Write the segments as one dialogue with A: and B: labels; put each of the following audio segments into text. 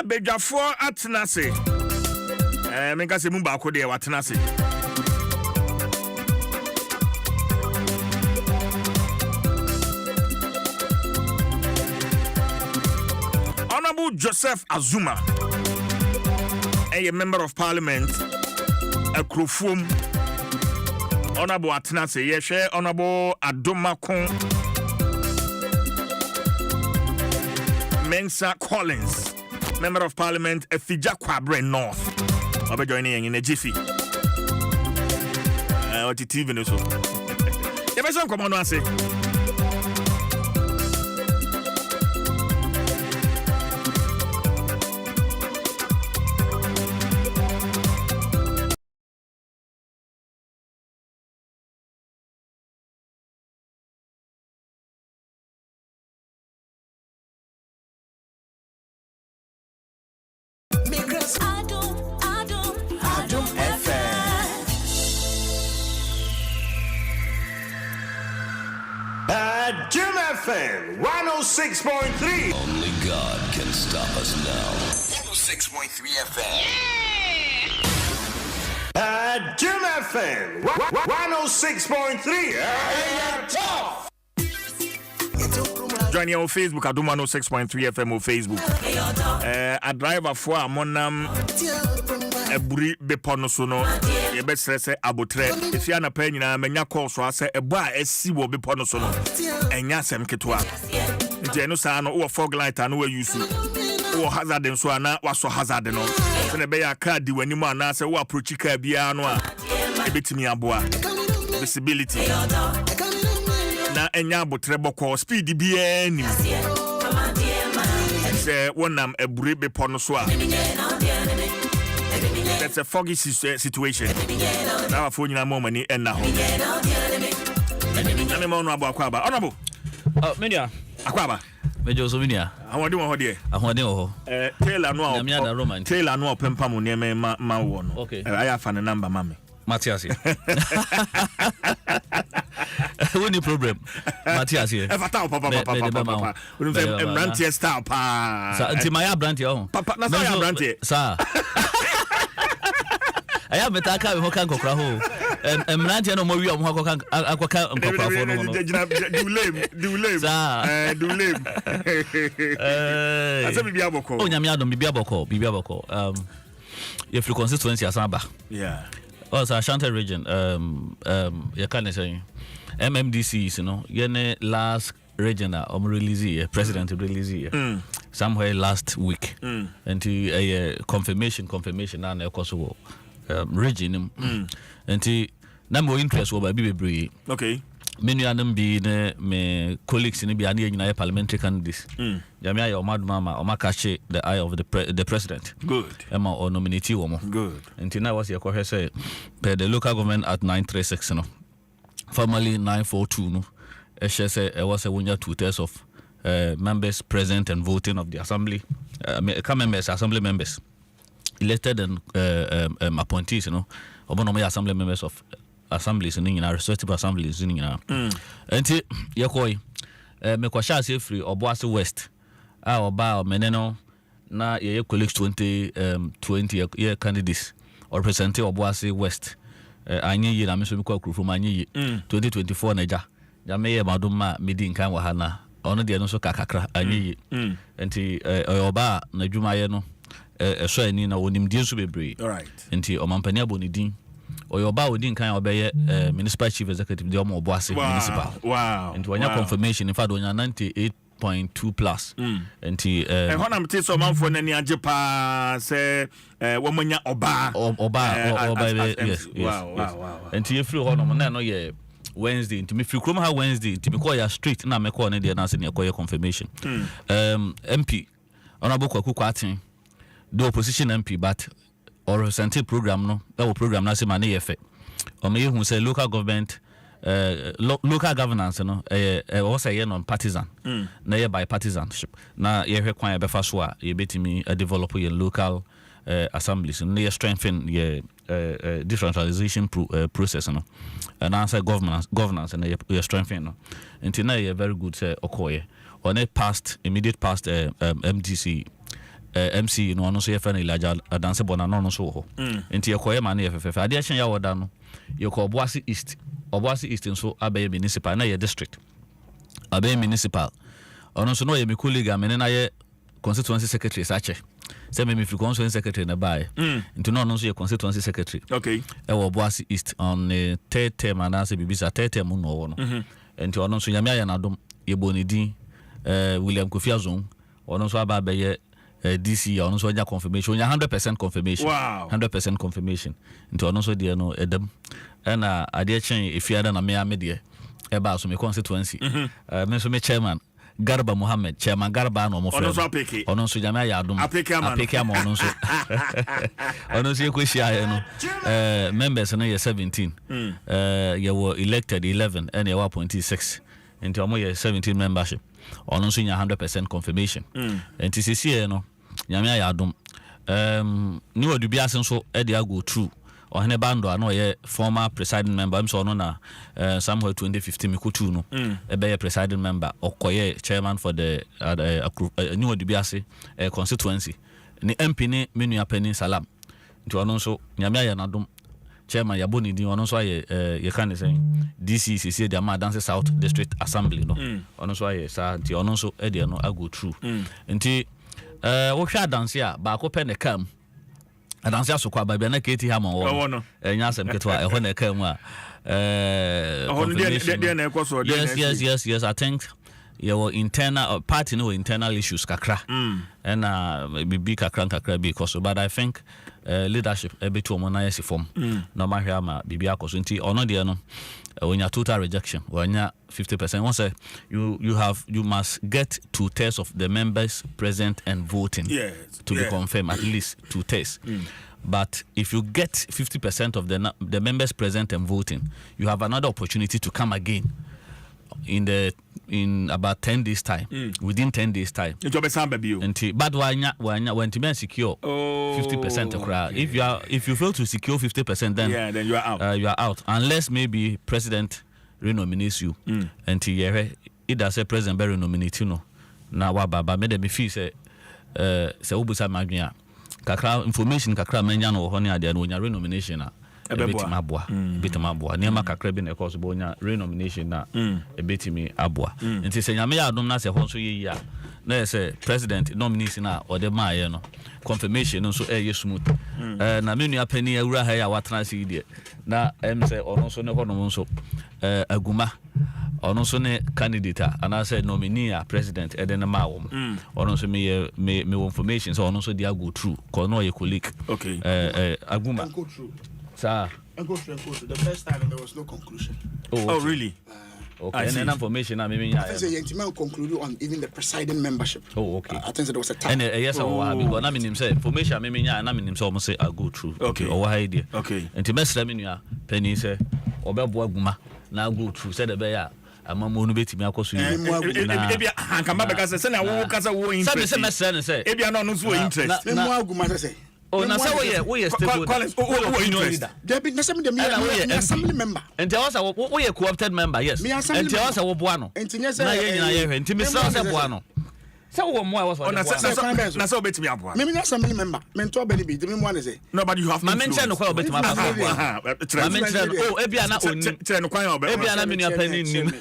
A: abedwafo atenase menka se mu ba ko de watenase Honorable Joseph Azuma, a member of parliament, a Krofum. Honorable Atenase, yes, Honorable Adom Mensa Collins, member of parliament, a Fija Kwabre North. I'll be joining in a jiffy. What the TV news? Yeah, but some come on and say.
B: Adom FM. Adom FM 106.3.
C: Only God can stop us now.
B: 106.3 FM. Adom FM 106.3. Tough.
A: Join you on Facebook, Adom 106.3 FM on Facebook. A driver for a monam a buri bepono sono, ye best say abotre. If you are not paying, menya call so I say a bar a sea will be pono sono, and yasem ketwa. Genosano or fog light and where you see, or hazard and so ana was so hazard no. So the bear card when you man answer what prochika bianoa, a bit me aboa visibility. Na enya botre boko speed bien say one am a brebe pono so that's a foggy situation now for you na money and now na me mo no abo akwaba honorable
D: media
A: akwaba
D: mejo so media
A: awode wo ho de
D: ahode wo ho
A: tailor no tailor no pempa mo ne ma wo no
D: okay
A: aya fa ne number mame
D: Matthias What problem? Matthias here.
A: Papa. We say Brantie star pa.
D: Sa anti my Brantie oh.
A: Papa na say Brantie.
D: Sa. Aya betaka we hokan kokra ho. Brantie no mo wi am hokan akoka kokra fo no no. Du lame. Sa. Du lame. Asa bibia boko. Oh nyame adom bibia boko. If you constituency asamba.
A: Yeah.
D: Also Ashanti region you can say MMDCs, you know, yene last regional release president release somewhere last week and to confirmation and of course region and to number interest over be
A: okay
D: many of them be me colleagues in the parliamentary candidates jamia your mama or makache the eye of the president
A: good
D: emma or nominate woman
A: good
D: until now was your say the local government at 936 you know formerly 942 no say was a 2/3 of members present and voting of the assembly assembly members elected and appointees you know obono assembly members of assemblies in our respective assemblies in enti yakoi me kwasha se free oboase west oba meneno na ye colleagues 20 year candidates or representing oboase west anyi yi na me so me kwa from anyi yi 2024 na ja me ye madoma medi nkan wa hana ono de no so kakakra anyi yi enti oba na dwuma ye no so ani na wonim die so bebre
A: alright
D: enti omampani abonidin oyoba odin kan obeye municipal chief executive de omo oboase municipal
A: wow
D: enti wanya confirmation in fact onya 98.2 plus enti
A: honam te so manfo na ni age pa se womonya oba
D: yes enti you free honam na no ye Wednesday enti me free krom ha Wednesday enti me call ya street na me call ne de na se ne call ya confirmation MP honorable Kwaku Atin the opposition MP but or representative program no that program na se ma na ye fe o me hu say local government local governance no o say ye non partisan na ye bipartisanship na ye hwe kwan ye befa so a ye betimi develop ye local assemblies na ye strengthen ye decentralization process no and answer governance and ye strengthen no until now ye very good say okoye on a immediate past MDC MC no ono so ye fa na ilaja dance bona no so ho enti ye koye ma na ye fefe ade hyen ya woda no ye ko Obuasi East nso abaye municipal na ye district abaye municipal ono so no ye me colleague amene na ye constituency secretary sache say me free constituency secretary na bae enti no ono so ye constituency secretary
A: okay
D: e wo Obuasi East on the third term and say bibisa third term no wo no enti ono so nyame aya na dom ye bonidi William Kofi Azon ono so aba baye DC ono so nya confirmation nya 100% confirmation.
A: Wow.
D: 100% confirmation nti ono so de no edem na ade chen efiada na me de e ba so me constituency me so me chairman Garba Mohammed chairman Garba no mo friend ono so jama ya adom apeke ama ono so ono so yekohia no members no ye 17 ye were elected 11 and ye were appointed 6 nti omo ye 17 membership ono so nya 100% confirmation nti sisi no nyame ya adom ni odubi asen so e dey go through ohene bando ano ye former presiding member am so no na somewhere 2015 mikutu no e be ye presiding member okoye chairman for the ni odubi ase constituency ni MP ni menu apeni salam nti ono so nyame ya nadom chairman yaboni di ono so aye ye kan say DC CC the ma dance South District Assembly no ono so aye sa nti ono so e dey no ago through nti wo hwa dance a ba ko pe ne kam dance aso kwa ba bia na keti ha mo wo nya asem ketwa e ho na kam a yes I think your internal party no internal issues kakra and bibi kakra because but I think leadership e beto mo na yesi form no ma hwa ma bibi akoso nti ono de no when your total rejection when you 50% once you must get 2/3 of the members present and voting to be confirmed, at least 2/3 but if you get 50% of the members present and voting, you have another opportunity to come again in about 10 days time within 10 days time but when to secure 50% if you fail to secure 50% then
A: you are out
D: unless maybe president renominates you until either say president be renominate you no na wa baba me dem feel say ubusa madwia kakra information kakra manya no ho ne ade no nya renomination na ebetimi aboa niema kakra bi na cause bo nya renomination na ebetimi aboa nti se nyame ya adom na se ho so ye ya na say president nomination na ode maaye no confirmation no so ye smooth na menu apani awura ha ya watana se ide na say ono so ne ho no so aguma ono so ne candidate ana say nominee president ede na ma wo ono so me information so ono so dia go through ko no ye colleague aguma sir
E: I go through the first time and there was no conclusion.
A: Oh really?
D: Okay, and then information I mean
E: I think the intimate concluded on even the presiding membership.
D: Oh okay.
E: I think there was a time.
D: And yes because I mean him say information I mean and I mean him so almost say I go through.
A: Okay.
D: Or why idea.
A: Okay.
D: And to mess me nua penny say obebo aguma na go through say the be ya amamo no betimi akoso yi
A: ebia hankamba be ka say na wo kasa wo interest
D: say message say
A: ebia no no so interest
E: me mo aguma say
D: oh na say we stakeholder
E: there be na some dem me assembly member
D: and there was we co-opted member yes and there was wo boa no na ye nyina ye hwe nti me say boa no say wo mo was
A: na say obetimi aboa
E: me assembly member me to be bi me mo na say
A: no but you have
D: ma mention no kwa obetimi aboa ma mention oh ebia na oni
A: tire no kwan obetimi
D: ebia na me nua pani nim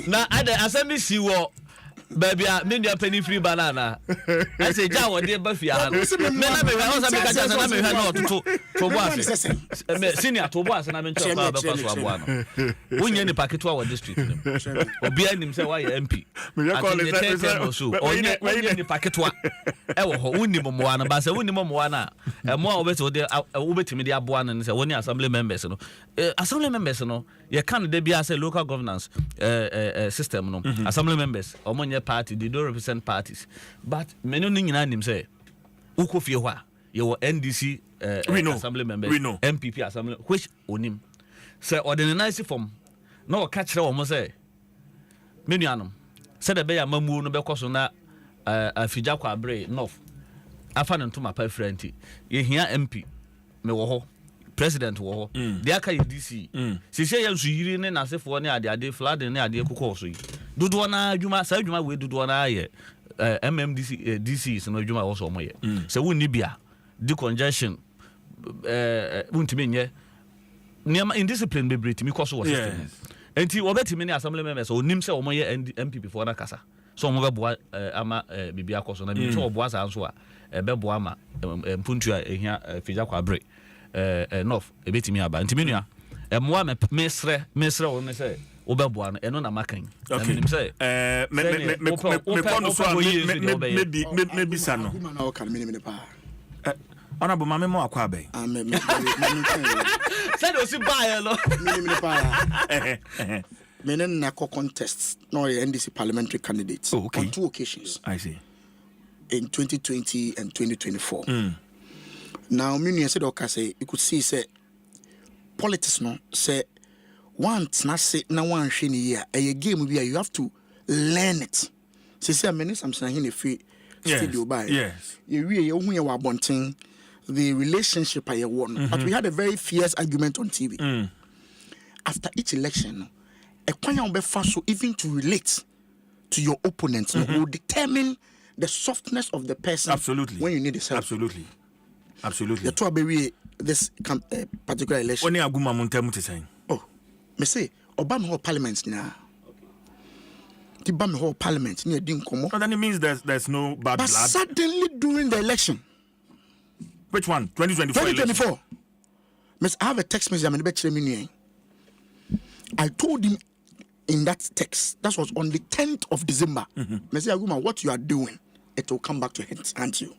D: na ade assembly si wo baby me nua pani free banana I say ja wo de ba fia me na me ho sa me ka ja na me ha no to boas me senior to boas na me ncho ba ba so aboa no wonye ni paketo wa district nim obi anim say why MP
A: me call it
D: onye ni paketo e wo ho wonni mo moa na ba say wonni mo moa na mo a obetimi de aboa no say woni assembly members no ye can dey be as a local governance system no assembly members omonye party they don't represent parties but menu ni nyina nim say ukofie ho a ye wo NDC assembly members MPP assembly which onim say ordinance form na o ka kire wo mo say menu anom say the be ya mamu no be koso na afija kwa abre north afa no ntoma pa frenti ye hia MP me wo ho president wo ho de aka ye DC sise ya nsuhiri ne nasefo ne ade flood ne ade kokọ so yi dodo na adwuma sa adwuma we dodo na aye MMDC DC is no juma also moye. So we nibia decongestion untimi nye niam indiscipline bebre timi koso wo system. Enti obetimi ne assembly members onim se omoye MPP for na kasa. So omo beboa ama bibia koso na bi so oboa sa nso a beboa ama mpuntu a ehia fija kwabre enough ebetimi aba. Enti menua moa mesre wo ne se obeboa no eno na makan.
A: Okay. Me kono so maybe sano. Honorable mama mo akwa abe.
D: Said o si buy lo.
E: Menen na contest no NDC parliamentary candidates on 2 occasions.
A: I see.
E: In 2020 and 2024. Now me said okay say you could see say politics no say once na say na one hwe ni year a game we you have to learn it. Say many something in the free studio by.
A: Yes.
E: You hu ye wa bonten the relationship I won. But we had a very fierce argument on TV. After each election, a kwanya be so even to relate to your opponent will determine the softness of the person.
A: Absolutely.
E: When you need the help.
A: Absolutely. The
E: two be this particular election.
A: Only aguma muntemu te saying.
E: Oh, me say Obama whole parliament now. The Obama whole parliament near Dinkomo.
A: Then it means there's no bad
E: but
A: blood.
E: Suddenly during the election.
A: Which one? 2024.
E: Miss, I have a text message. I told him in that text, that was on the 10th of December. Mr. Aguma, what you are doing, it will come back to haunt you.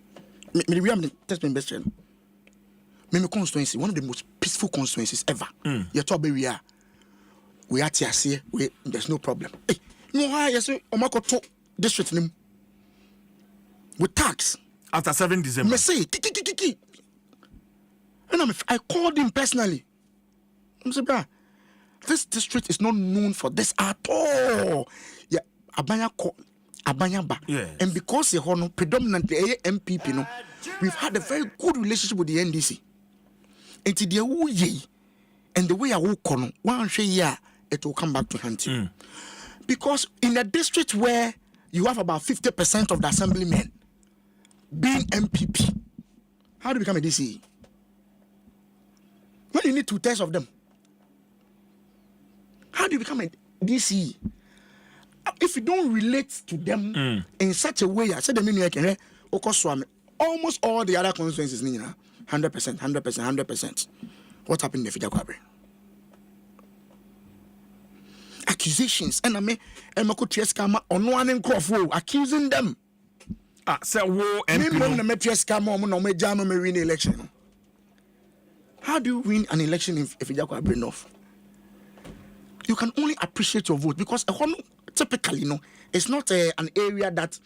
E: We have the text message. My constituency, one of the most peaceful constituencies ever. You talk about we are here, there's no problem. Hey, no, yes, Omako district name with tax.
A: After 7 December.
E: Me say, and I called him personally. I said, "Bra, this district is not known for this at all. Yeah, Abanyaba.
A: Yes.
E: And because the honor predominantly MPP, no, we've had a very good relationship with the NDC. And to the and the way I walk on, one year it will come back to haunt you. Because in a district where you have about 50% of the assemblymen being MPP, how do you become a DC? When you need 2/3 of them, how do you become a DC? If you don't relate to them in such a way, I said the meaning can almost all the other constituencies, 100%. What happened in the Fija? Accusations, and I mean, on one and accusing them.
A: So wo
E: election. How do you win an election if you are brain off? You can only appreciate your vote because typically, it's not an area that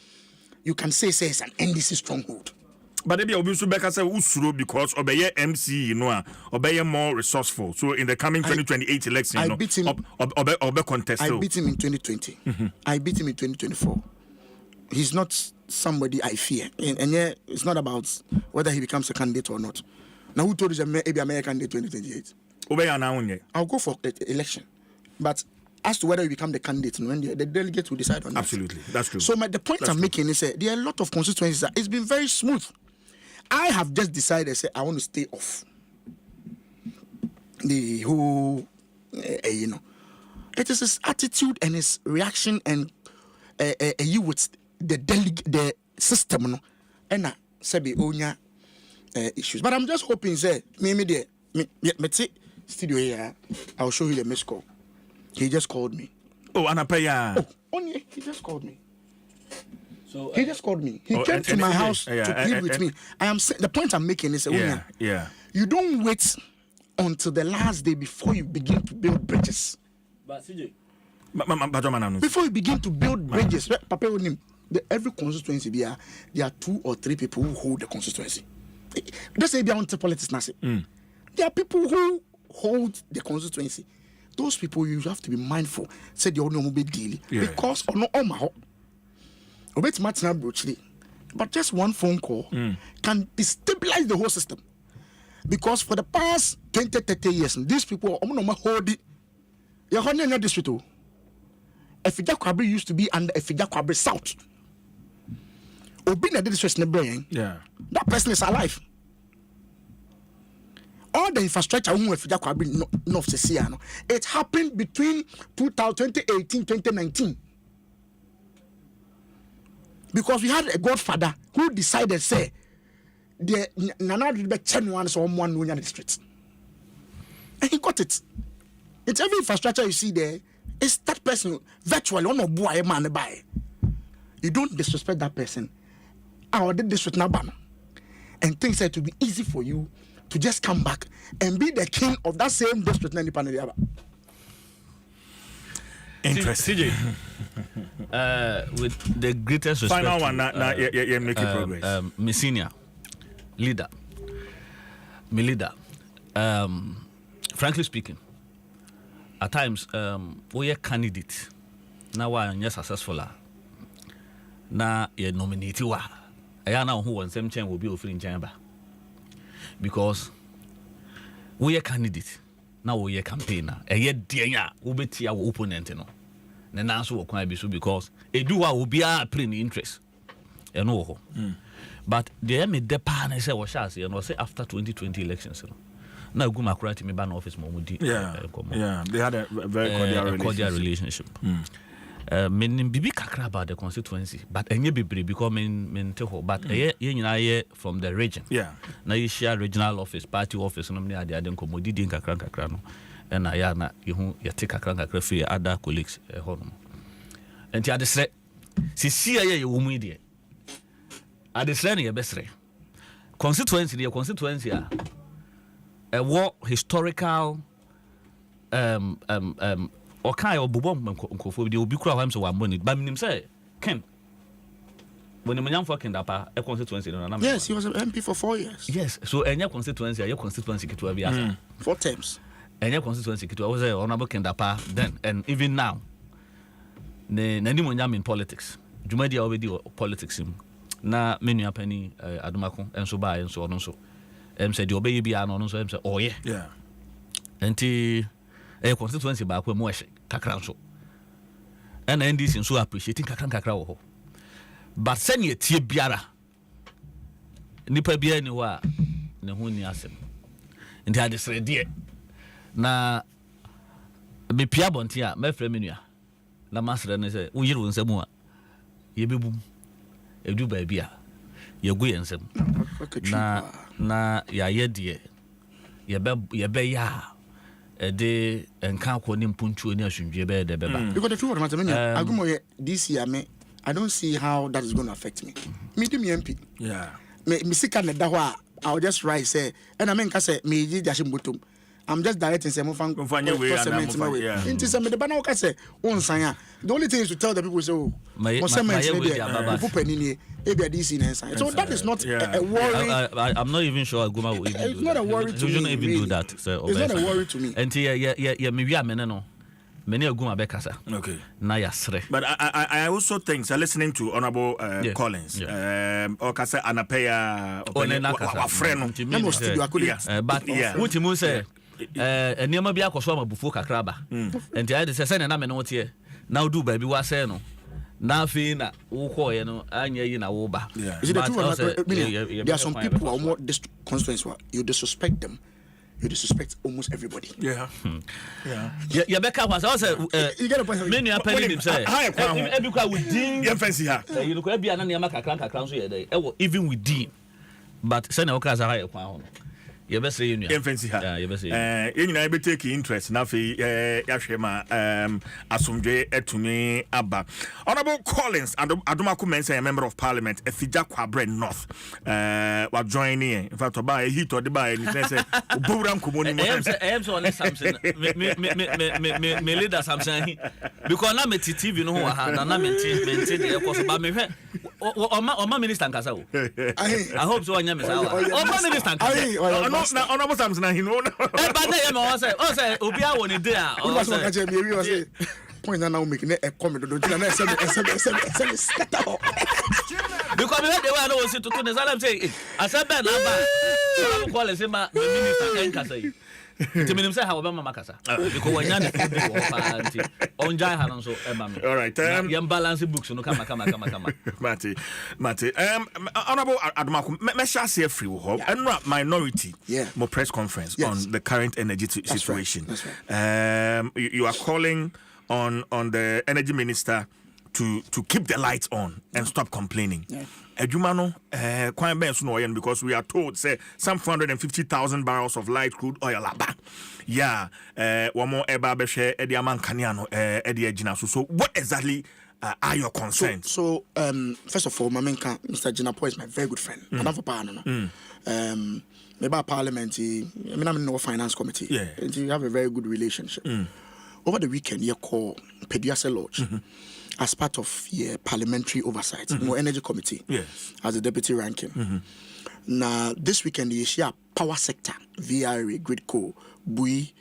E: you can say it's an NDC stronghold.
A: But maybe Obi Subeka say usuro because Obeye MC, Obeye more resourceful. So in the coming 2028 election,
E: I beat him.
A: Obe contest.
E: I beat him in 2020. I beat him in 2024. He's not somebody I fear, and yeah, it's not about whether he becomes a candidate or not. Now, who told you maybe American candidate 2028? I'll go for election, but as to whether you become the candidate, the delegates will decide on that.
A: Absolutely, that's true.
E: So the point I'm making is that there are a lot of constituencies that it's been very smooth. I have just decided, I want to stay off the whole, it is his attitude and his reaction and you with the system, and Sebi Onya issues. But I'm just hoping, maybe studio here, I'll show you the missed call. He just called me.
A: Oh, Anapaya.
E: Only he just called me. So he just called me. He came to my house to plead with me. The point I'm making is, you don't wait until the last day before you begin to build bridges.
F: But CJ,
E: before you begin to build bridges, every constituency there are 2 or 3 people who hold the constituency. Let's say they are on politics. There are people who hold the constituency. Those people, you have to be mindful. Say the only be deal because or no but just one phone call can destabilize the whole system. Because for the past 20-30 years, these people hold it. You're holding in district. Efija Kwabri used to be under Efija Kwabri South. Obi na did this in the brain.
A: Yeah.
E: That person is alive. All the infrastructure it happened between 2018 2019. Because we had a godfather who decided, say, the Nana did be 10 ones or 1 million in the streets. And he got it. It's every infrastructure you see there. It's that person virtually on a boy man by. You don't disrespect that person. I did this with Nabana. And things said to be easy for you to just come back and be the king of that same district.
A: Interesting.
D: CJ, with the greatest respect.
A: Final one, yeah, make progress.
D: Messinia, leader, my leader. Frankly speaking, at times, we are candidate. Now we are successful. Now you nominate you. I know who wants them change will be offering chamber. Because we are candidate now, we are campaigner. A yet dear, we be our opponent, you know. Then answer will quite be so because a do will be our pretty interest. You know, but the made the pan I say was shall and was say after 2020 elections, you know. Now go my to me ban office Momudi.
A: Yeah, they had a very cordial relationship.
D: Meaning bibi kakra about the constituency, but enye bibri because men teho, but ye from the region.
A: Yeah.
D: Now you share regional office, party office, no me ade aden komo didi kakra no. And aya na you take kakra free other colleagues hono. And ya desre si ye wo mu die. Adesre ne ye besre. Constituency a war historical or kind of bubom nkofo de obi kura hwam so wa money but minim say Ken when the man for Kendapa a constituency no.
E: Yes, he was an MP for 4 years.
D: Yes, so any constituency kitu abi asa
E: 4 terms.
D: Any constituency kitu was honorable Kendapa then and even now ne nani monyam in politics jumadi already politics na menu apani adomako enso ba enso ono so said you obey bia no so say oh yeah enti a constituency back when more kakra so and NDC so appreciating kakra wo ho but send ye tie biara nipa bia ni wa ne ho ni asem nti ade srede na be pia bonti a me frɛ menua na masre ne say wo yiru nsɛm a ye bebum edu ba bia ye gu ye nsɛm na ya ye de ye be ya de enka ko ni mpuntuo ni asundwe be de beba
E: because the truth of the matter agumo this year I don't see how that is going to affect me. Me do me MP.
A: Yeah.
E: Me sika na da ho I'll just write say and I mean ka say me ji jashim botom. I'm just directing say mo fan way. Into say me the bana ka say onsan the only thing is to tell the people say oh mo cement dey people penini e be this in inside. So that is not a worry.
D: I'm not even sure Aguma will even
E: it's not a worry to me.
D: You shouldn't even do that. So
E: it's not a worry to me.
D: And yeah me wi amene no. Many Aguma bekasa.
A: Okay.
D: Na yasre.
A: But I also think so listening to Honorable Collins. Or kasa anapeya or friend.
D: But what you say eniema bia koso amabufu kakraba. Enti I say na me no tie. Now do baby wa say no. Na fi na wo koye no anya yi na wo ba.
E: Is it the truth? There are some people who are more constituents you disrespect them. You disrespect almost everybody.
A: Yeah.
D: Yeah, Becca was also
E: you get a point.
D: Many are penning him say every within
A: your fancy her.
D: You look be an animal kakran so ye even within. But send a okaza high kwa you best say you
A: fancy her.
D: Yeah, you best say
A: you know be take interest na fe yahwema asomdwe etumi aba. Honorable Collins Adomako Mpensenpensenmu, a member of parliament Efija Kwabre North wa joining in fact oba heat or the by ni say oburam komoni mo
D: am so on something me leader something because na me TV no ho ha na me maintain the course ba me hwe o minister nkasa o I hope so anya me say o minister nkasa
A: na honorable Samson na hino
D: but na me o say obi a won dey a
E: o say point now make a comment don't na say scatter
D: because we dey we no see to the salam say asa be na ba so call say ma minister nkasa yi Nti minim say how be mama kasa. Because when you dey wo pa anti. Onjai ha no so e ma me.
A: All right.
D: Yam balance books no kama.
A: Mate. Honorable Adom, me shall say free ho. And minority.
E: Yeah.
A: More press conference on the current energy situation.
E: That's right.
A: You are calling on the energy minister to keep the lights on and stop complaining.
E: Yeah.
A: Edumano, quite because we are told say some 450,000 barrels of light crude oil aba. Yeah, one more eba beshe edi aman kaniano edi ejinasu. So what exactly are your concerns?
E: So first of all, Mamenka, Mr. Jinapo is my very good friend. I have a partner. Maybe parliament, I'm in the finance committee.
A: Yeah.
E: And we have a very good relationship. Over the weekend, you call Pediasa Lodge. As part of parliamentary oversight, no energy committee, as the deputy ranking. Now, this weekend, you share power sector, VRA, Gridco, BUI,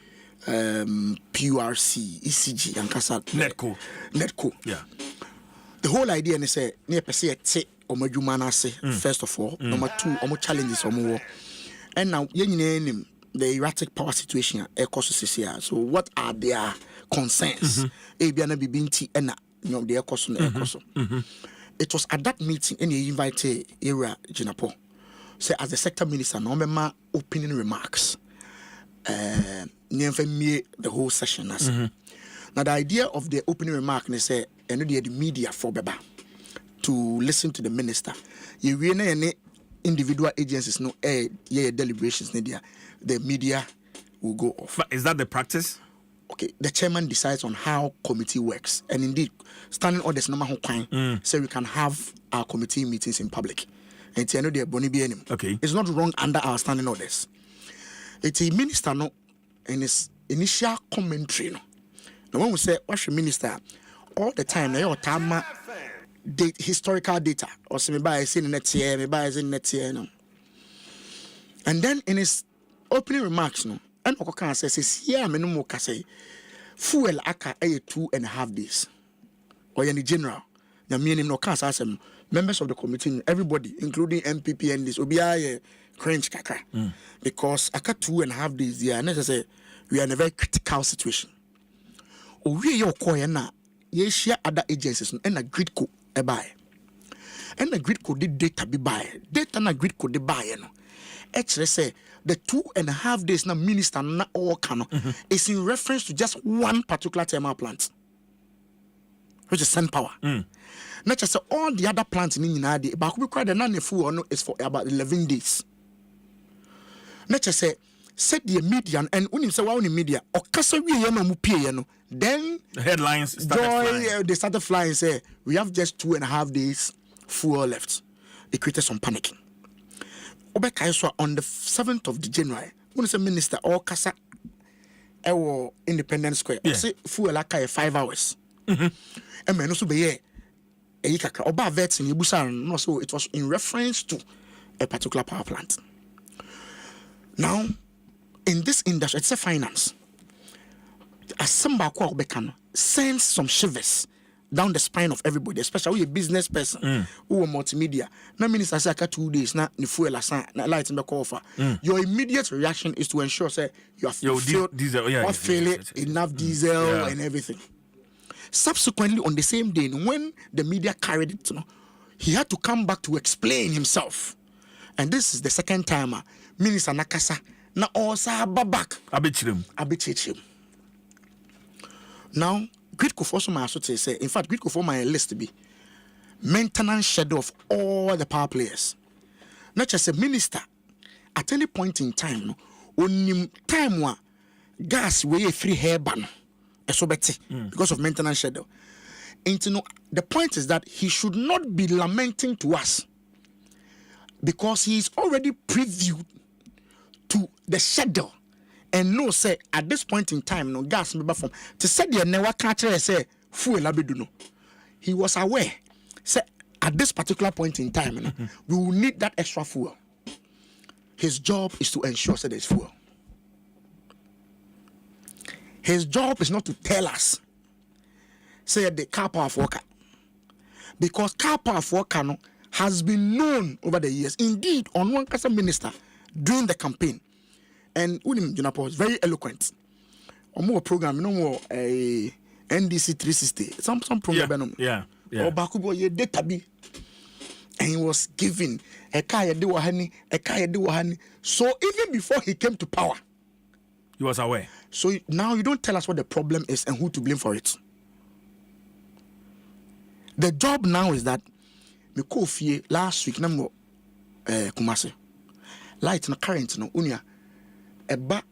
E: PURC, ECG, and Kasa. Netco.
A: Yeah.
E: The whole idea is say, near per se, first of all, number two, challenges or more. And now, the erratic power situation, so what are their concerns? Abiana Bibinti and the Ecoson. It was at that meeting and he invited Era Jinapo. Say as the sector minister, no member opening remarks. Never me the whole session. Now the idea of the opening remark they say and the media for Beba to listen to the minister. You really any individual agencies no deliberations the media will go off.
A: But is that the practice?
E: Okay, the chairman decides on how committee works, and indeed, standing orders number one so we can have our committee meetings in public. And it's another Bonnie BNM.
A: Okay,
E: it's not wrong under our standing orders. It's a minister no, and his initial commentary no. Now when we say what's the minister, all the time they time historical data or say maybe I in next year, maybe I in next year no. And then in his opening remarks no. And Okokan says, yeah, Menumo Kase, fuel aka 2.5 days. Or any general. The meaning no can't ask them, members of the committee, everybody, including MPP and this, Obiaye, cringe kaka. Because aka 2.5 days, yeah, and as I say, we are in a very critical situation. We your koyana, ye share other agencies and a grid co a buy. And the grid co did data be buy. Data na grid co de buy, no. Actually say the 2.5 days na minister na all cano is in reference to just one particular thermal plant, which is sun power. Not just all the other plants in India, but we cry the non-full is for about 11 days. Not just say set the media and when you say wow in media or then
A: the headlines
E: they started flying say we have just 2.5 days full left. It created some panicking. On the 7th of January, when the minister or Kasa Independence Square, say fuel like 5 hours. And men also be oba vets in Ibusan, no, so it was in reference to a particular power plant. Now, in this industry, it's a finance. As somebody sends some shivers down the spine of everybody, especially a business person who are multimedia. Now, minister say 2 days now, the fuel na light in the offer. Your immediate reaction is to ensure say you have
A: diesel,
E: enough diesel and everything. Subsequently, on the same day, when the media carried it, he had to come back to explain himself. And this is the second time, Minister Nakasa na osa babak abichim. Now, Gridco for some say, in fact, Gridco for my list to be maintenance schedule of all the power players. Not just a minister, at any point in time, only time wa gas way free hair ban, because of maintenance schedule. And the point is that he should not be lamenting to us because he is already previewed to the schedule. And no say at this point in time, no gas member from to say the never catcher say fuel abeduno. He was aware. Say at this particular point in time, we will need that extra fuel. His job is to ensure that there's fuel. His job is not to tell us, say the car power worker. Because car power worker has been known over the years. Indeed, on one minister during the campaign, And Unim Junapo is very eloquent. Or more program, no more a NDC 360. Some program.
A: Yeah.
E: Or Bakubo ye databi. And he was giving a kaya de wahani. So even before he came to power,
A: He was aware.
E: so now you don't tell us what the problem is and who to blame for it. The job now is that me call fie last week number Kumasi. Light no current no unia eba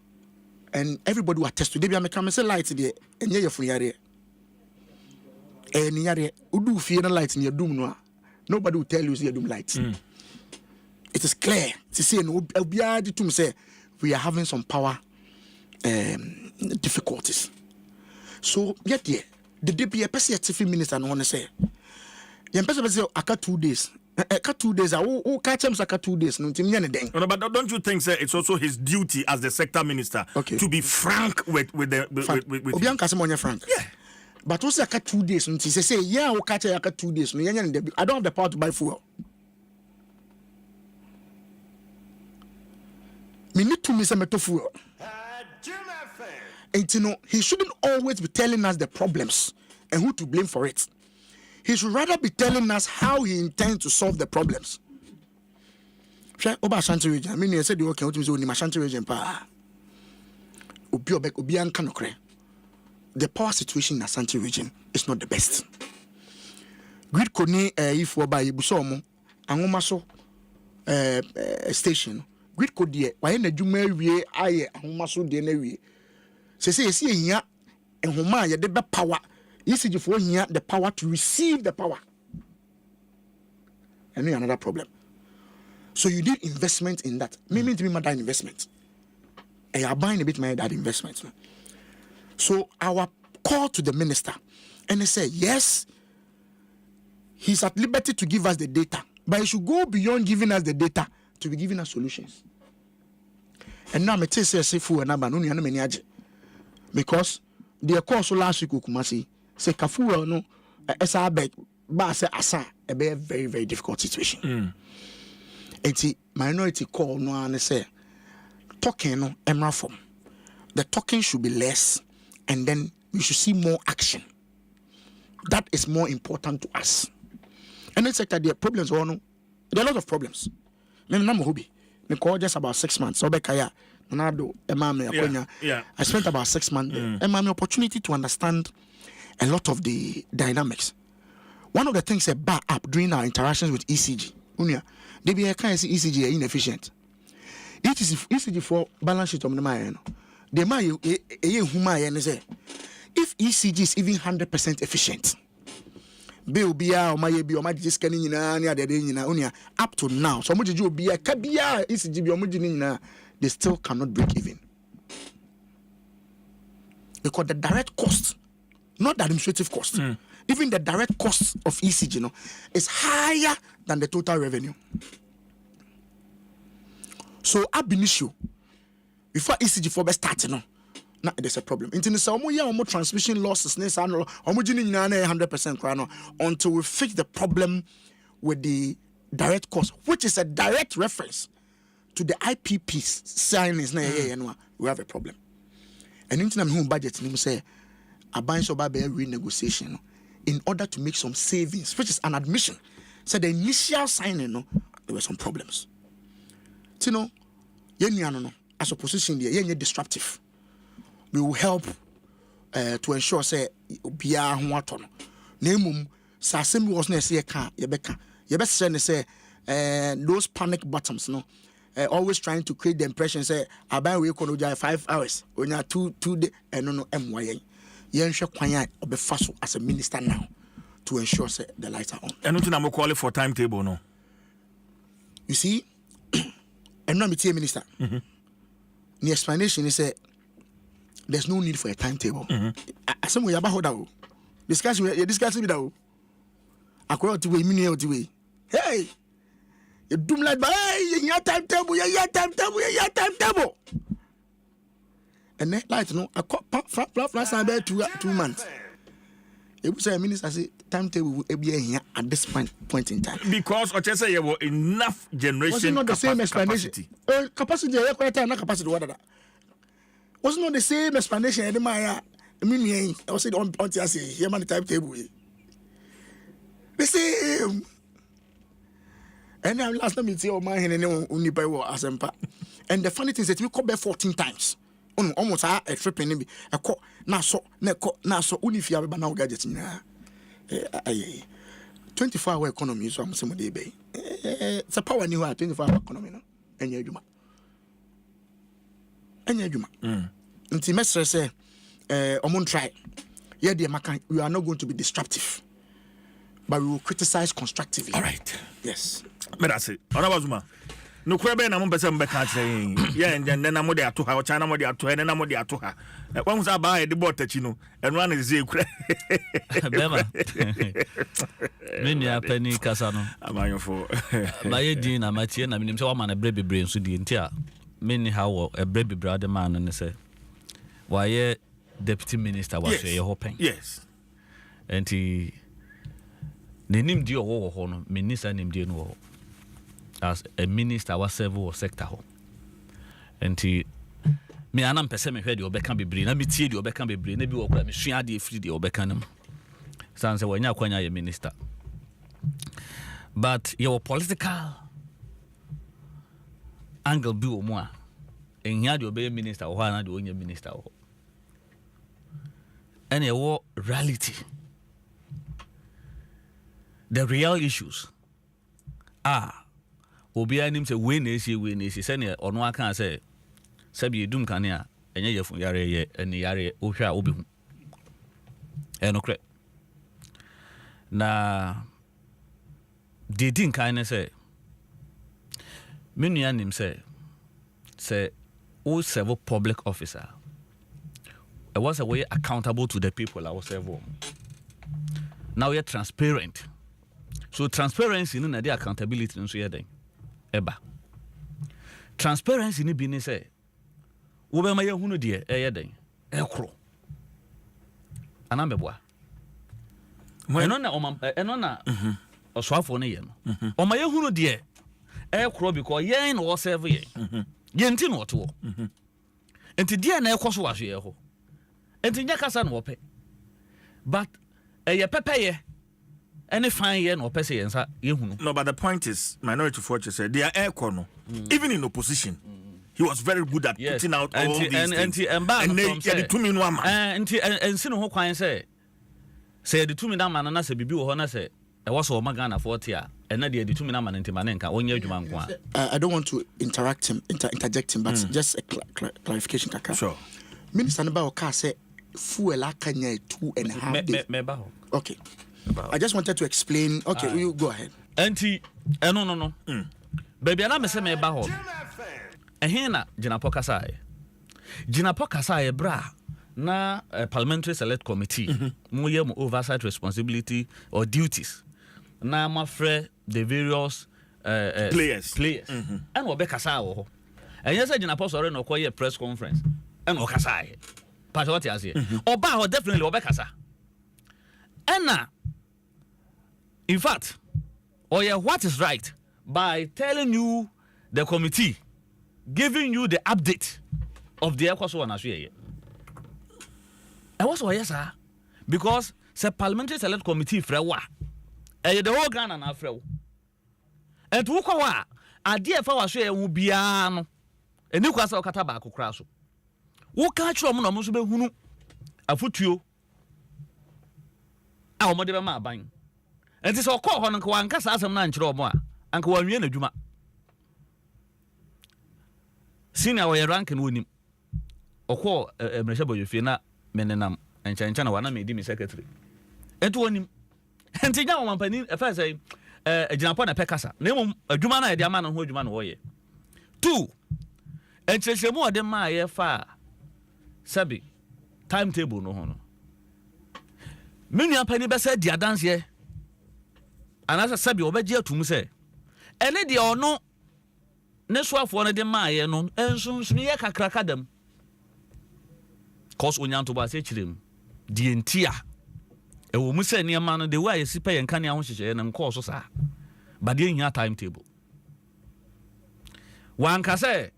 E: and everybody will attest to dey be come say light there enye ye funyare. Ni yare udu fie na light in your doom no. Nobody will tell you see your doom light. It is clear. To say no obiadi to me say we are having some power difficulties. So yet the DPA TV minister no want to say. Yen person say aka 2 days. Aka 2 days. Who catch him aka 2 days. No tim den.
A: No, but don't you think, sir, it's also his duty as the sector minister to be frank with the with
E: Obian Kasemonya frank.
A: Yeah.
E: But also aka 2 days. No say yeah, who catch aka 2 days. No yen I don't have the power to buy fuel. Me need to miss a meto fuel.
B: Jim FM.
E: And you know, he shouldn't always be telling us the problems and who to blame for it. He should rather be telling us how he intends to solve the problems. Oba Ashanti region. I mean, you said you okay. What you say? Ni Ashanti region pa. Obi an kanokre. The power situation in Ashanti region is not the best. Grid koni if oba ibuso mo angoma so station. Grid kodie wa na dwuma wie aye angoma so de na wie. Se ehia ehoma ye de be power. ECG for here the power to receive the power. And another problem. So you need investment in that. Maybe to be my investment. And you're buying a bit my that investment. So our call to the minister, and they say yes, he's at liberty to give us the data, but he should go beyond giving us the data to be giving us solutions. And now I'm say because the course last week Kumasi say Kafu no esa beg ba say asa a very very difficult situation. And minority call no and say talking no emra form. The talking should be less and then we should see more action. That is more important to us. And then sector there problems or no, there are a lot of problems. Me na mo hobby. Me call just about 6 months. So Bekaya Nado I spent about 6 months there. And my opportunity to understand a lot of the dynamics. One of the things that back up during our interactions with ECG, they be can see ECG are inefficient. It is ECG for balance sheet of the mind. The man say if ECG is even 100% efficient, up to now, so much ECG they still cannot break even. Because the direct cost, not the administrative cost, even the direct cost of ECG is higher than the total revenue. So ab initio, before ECG for starting, now there's a problem. Until the transmission losses, 100% until we fix the problem with the direct cost, which is a direct reference to the IPP's signings. We have a problem. And into the budget, say a bunch of renegotiation in order to make some savings, which is an admission. So the initial signing, there were some problems. So, as a position there, disruptive. We will help to ensure say biya huaton. Nemum sasemi was na say ka yebeka. Yebesa say those panic bottoms always trying to create the impression say aban we kono 5 hours onya 2 day no MY. Yen hwe kwan obefa so as a minister now to ensure say the lights are on.
A: And nothing I'm calling for timetable no.
E: You see, I'm not a minister. The explanation is there's no need for a timetable. Some way about that. Discussion with that. According to way. Hey, you do like your timetable, your timetable. And that light, I caught flat 2 months. You say minister say timetable be here at this point in time.
A: Because or say you were enough generation.
E: Was it not the same explanation? Capacity, capacity. What that? Was not the same explanation. I mean, I was on I say here man timetable. The same. And now last time you see my hand and only by what asempa. And the funny thing is that we come back 14 times. Almost a trip in me. I call now so unifia by now gadgets. 24-hour economy, so I'm some day bay. It's a power new 24-hour economy. And you juma. Until Messer say, Omon try. Yeah, dear Macan, we are not going to be disruptive, but we will criticize constructively.
A: All right.
E: Yes.
A: But that's it. Onabazuma. No kwebe na mbese mbeka say yeah and na mo de ato ha o chana mo de ato na mo de ato ha when say ba e de bot tachi no eno na ze kura
D: bema menu apani kasa no
A: amayofo
D: ba ye din na matie na minim say wa ma na bre bebre nso di ntia meni ha wo e bre bebre ade man no say wa ye deputy minister wa say ye hopen
A: yes
D: enti nenim di owo ho no minister nim di no wo as a minister was several or sector ho enti me anam pese me hwe de obeka bebre na me tie de obeka bebre na bi wo kura me sua de free de obeka nam sanse wanya kwanya ye minister but your political angle bi o mu a enhia de obey minister ho na de onya minister ho and e wo reality the real issues are obi anim say we na esi say na ono aka say sabi edum kane a enye yefun yare ye eni yare ohwa obi hu enokre na de din kan ne say menu anim say o serve public officer I was a way accountable to the people I was serve now you're transparent so transparency no na accountability nso ye den eba transparency ni bi ni say wo be ma ye hunu de eye den ekro anambeboa eno na osoafo ne ye no o ma ye hunu de ekro because ye na wo serve ye ye nti no to enti de na ekoso wa hwe ho enti nya kasa na wo pe but eye pepeye any fine year no person yensa yehunu.
A: No, but the point is minority fortune said they are air corner. Even in opposition he was very good at putting out all these things and they the 2 minute one man
D: and sin ho kwan say the 2 minute man na say bibi wo ho na say e was o magana 40 a and na the 2 minute man nti man nka onya adwuma nko
E: I don't want to interject him but just a clarification kaka.
A: Sure.
E: Minister Neba Oka say fuel akanya 2.5 days. Okay. I just wanted to explain. Okay, you go ahead.
D: Auntie, no. Baby, I'm a semi baho. And here na Jinapo Kasai. Jinapo Kasai, bra, na parliamentary select committee. More oversight responsibility or duties. Na my friend, the various
A: players.
D: And what Bekasa. And yes, Jinapo sorry no quiet press conference. And Okasai. Part what you say. Oba definitely Obekasa. And now, in fact, what is right by telling you the committee, giving you the update of the Ekwaso and Ashuye. And what's yes, sir? Because the parliamentary select committee frewa, the whole Ghana na frew. And to Ukawa, a dear for Ashuye Ubiano, and you Kasa Katabako Crasso. Who catch you on Musube Hunu? A foot you. Our mother ma bang. And this all call on Uncle Ancasa as a man chro more. Uncle Wamian Juma. Senior way rank and winning. Or call a Meshabo Yufina Menenam and Chanchana Wana made him secretary. And to him. And see now one penny a first say a Japan Pecasa. Name a Jumana, a man who Juman way. 2. And Cheshamo de my far. Sabi timetable no hono. Many a penny best said, dear dance ye. And as I said, you obey to say, and lady or no, Neswa for one of them, my and soon Smiaka crack them. Cause when you to was him, the entire wo mu say niam no the way you sipa yen kan ya ho hyehyɛ na nko so saa but dey hia timetable wan ka say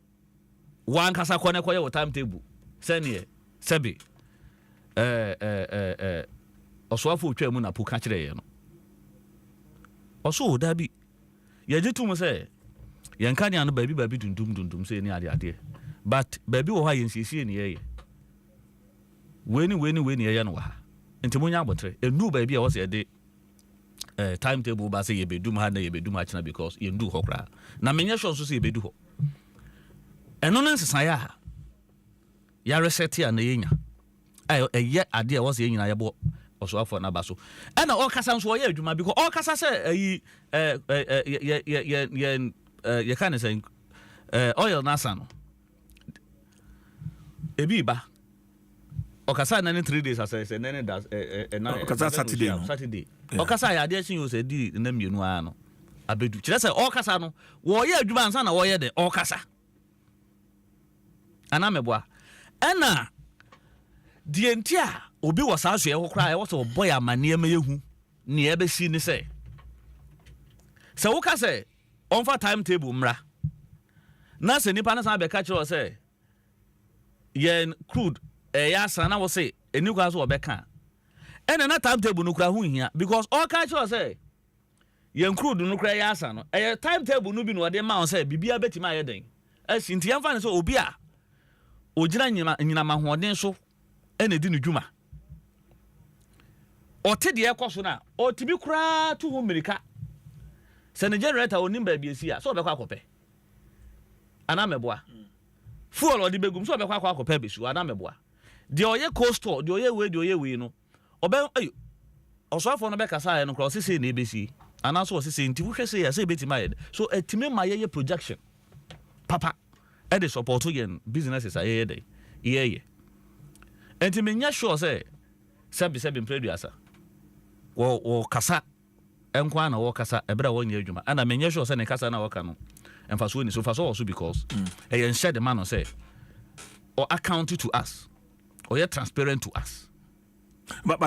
D: wan kasa kone koye wo timetable say ne sebe oswafo twa mu na po ka kire ye no oso da bi ye jitu say yen kan ya no baabi dundum say ni ade but baabi wo ha yen siesie ne ye weni ye no ha enti munya abotre enu baabi a wo say de timetable ba say ye bedum ha na ye bedum ha china because ye ndu ho kra na menye sure so say ye bedu ho eno no nsesa ya reset ya na yenya eye ade a wo say nyina ye bo oswafo na ba so e na okasa nso ye adwuma because okasa say ye kan say oil na sa no ebi ba okasa na 3 days asese na das
A: okasa Saturday
D: okasa ya ade chin yo say di na mienu a no abedu kire say okasa no wo ye adwuma ansa na wo ye de okasa ana meboa ena die ntia obi wo saa so ye kokra ye wo so boy amane ma yehu ne ye be si ni say wo ka say onfa timetable mra na se nipa na sa be ka kire say yen crude ya sana wo say eni kwa so obeka ena na timetable no kra hu hia because all ka kire say yen crude no kra ya asa no timetable no bi no de ma on say bibia betima ye den asinti yamfa ne so obi a ogira nyina mahoden so ene di no dwuma ote de ekoso na otibi kura to hu mirika se ne generator onim ba bia si a so obekwa akope ana meboa fuel odi begum so obekwa akope besu ana meboa de oye coastal de oye we no obe ayo osofo no bekasa ya no kra osese na ebesi ana so osese nti wo hwese ya se betima ye so etime ma ye projection papa e dey support again businesses aye dey ye enti menya sure say sebi mpreduasa wo kasa enkwa na wo kasa ebra wo nya adwuma ana menya sure say ne kasa na wo ka no emfaso ni so faso also because e yen share the man no say or account to us or you transparent to us
A: but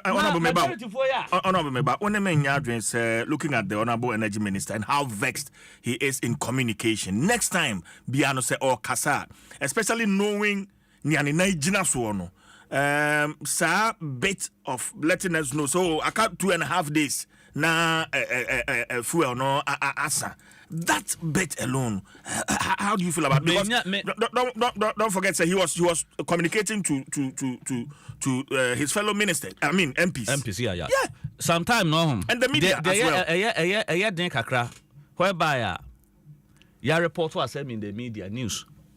A: honorable member when the looking at the honorable energy minister and how vexed he is in communication next time biano say or kasa especially knowing nyani na jina so no sa bit of letting us know so I can't 2.5 days na fuel no asa that bit alone how do you feel about because don't forget say he was communicating to his fellow ministers MPs
D: yeah sometime no
A: and the media as well
D: den kakra whereby ya report was in the media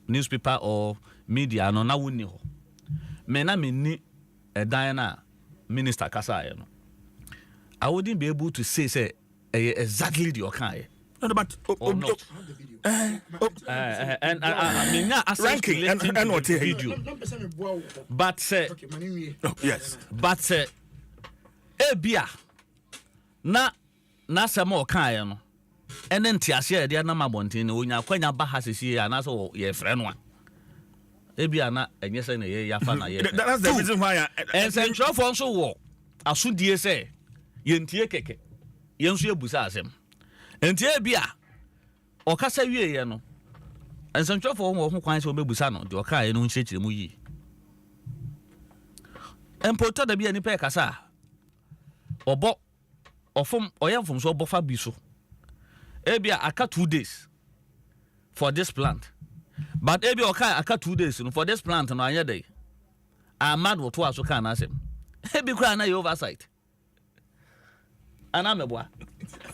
D: newspaper or media no na woni ho me na me ni edan na minister kasa ye no I wouldn't be able to say exactly the okay
A: no but
D: and I mean
A: ranking and what
D: video but say
A: yes
D: but say ebia na samo kan no ene ntiase de na mabontin no onya kwanya ba ha sesi ya na so ye frɛ no a ebia na enye se na ye yafa na ye
A: that's the reason why
D: and central for so wo asudie se yentie keke yenso ebusa asem entie bia okasa wie ye no and central for wo ho kwan se obebusa no de oka ye no nkyekire mu yi empoto da bia ni pe kasa obo ofum oyemfum so obofa bi so ebia aka 2 days for this plant but ebia oka aka 2 days no for this plant no anya day amad wo to aso kan asem ebi kra na oversight ana meboa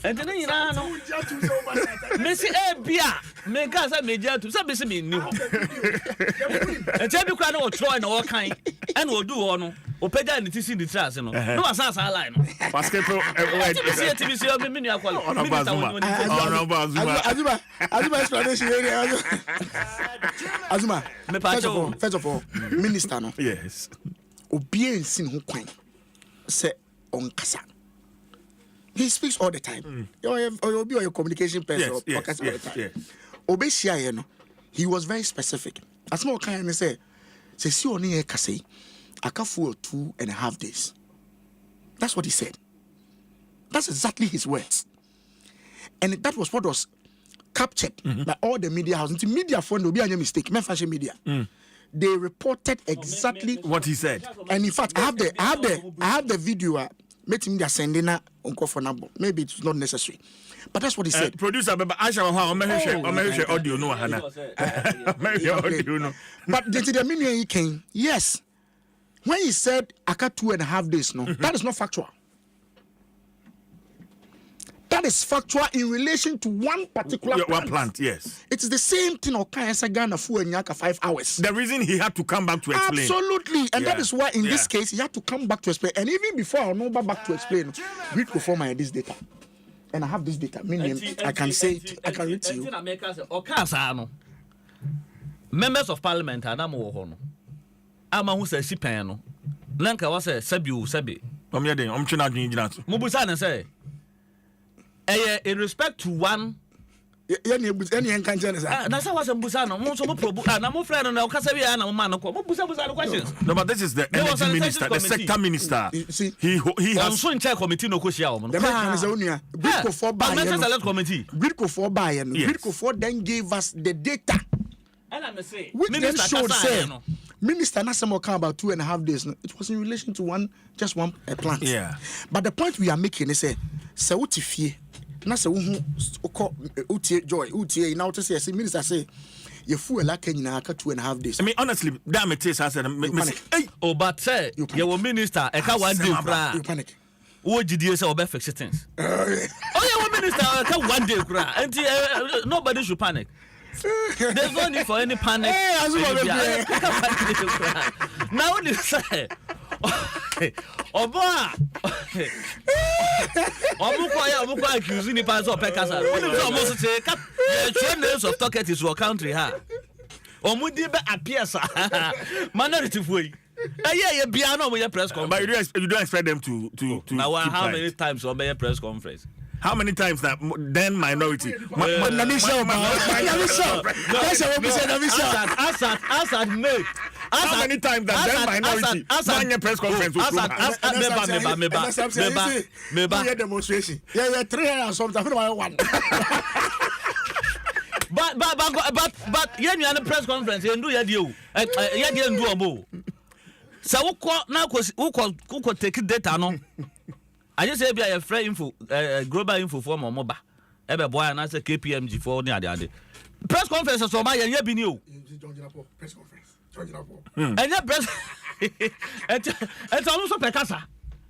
D: enti ni nyina no mesi ebia me ka sa meja tu sa besi me ni ho enti ebi kra na wo tro na wo kan and wo do ho no opega ni tisi ni trase no no asasa line no
A: basketball
D: TBC o me ni akwalo
E: Azuma explanation area Azuma
D: me pacho
E: first of all minister no
A: yes
E: obi ensin ho kwan say on kasa he speaks all the time you'll be your communication person
A: yes.
E: obi share here no he was very specific as more kind say si oni e kasa aka for 2.5 days That's what he said. That's exactly his words. And that was what was captured by all the media houses. The media phone will be a mistake. Fashion media. They reported exactly
A: what he said.
E: And in fact, I have the video. Make media sending a uncle for number. Maybe it's not necessary, but that's what he said.
A: Producer, but I shall have audio no Hannah. Audio no.
E: But the meaning he came. Yes, when he said I got 2.5 days, no, that is not factual. That is factual in relation to one particular plant.
A: One plant, yes.
E: It is the same thing or Ghana for 5 hours.
A: The reason he had to come back to explain.
E: Absolutely. And that is why in this case he had to come back to explain. And even before I know back to explain, read before my this data. And I have this data. Meaning I can say it, I can read to you.
D: Members of Parliament are now Ama who says Sipano. Lanka was a Sabi. Mubusan say. In respect to one,
E: that's how was a Busano. Most of the
D: I'm friend and I'll questions.
A: No, but this is the energy minister, the sector minister. He has
D: so in check committee no question.
E: The man is only a Gridco 4 by
D: committee.
E: Gridco 4 by and Gridco 4 then gave us the data.
D: And I'm say,
E: which then showed say Minister Nasemo come about 2.5 days. It was in relation to just one plant.
A: Yeah.
E: But the point we are making is say utifie. Na se utie joy utie now to say minister say you fool like nyina aka 2.5 days.
A: I mean honestly damn it is I said
D: hey but say your minister e ka 1 day kra
E: you panic
D: wo gidie say obe fix things your minister e ka 1 day kra and nobody should panic. There's no need for any panic. Now they say Oba Omukwaya accusing the parts of Pekasa. Almost say trainers of Toket is your country ha. Omudibe appears minority way. Yeah, piano with your press conference.
A: But you don't expect them to
D: now how many times on your press conference?
A: How many times that then minority?
D: Assad made.
A: How many times that then minority? Assad press conference.
E: Meba demonstration. Yeah, 300 something. One.
D: But you had a press conference. You do your deal. You didn't do a bow. So who could take data no? I just say be a free info, global info for my mobile. Every boy and I say KPMG for the other. Press conference so my and you be new.
E: Press conference.
D: And your press. It's almost a Pekasa.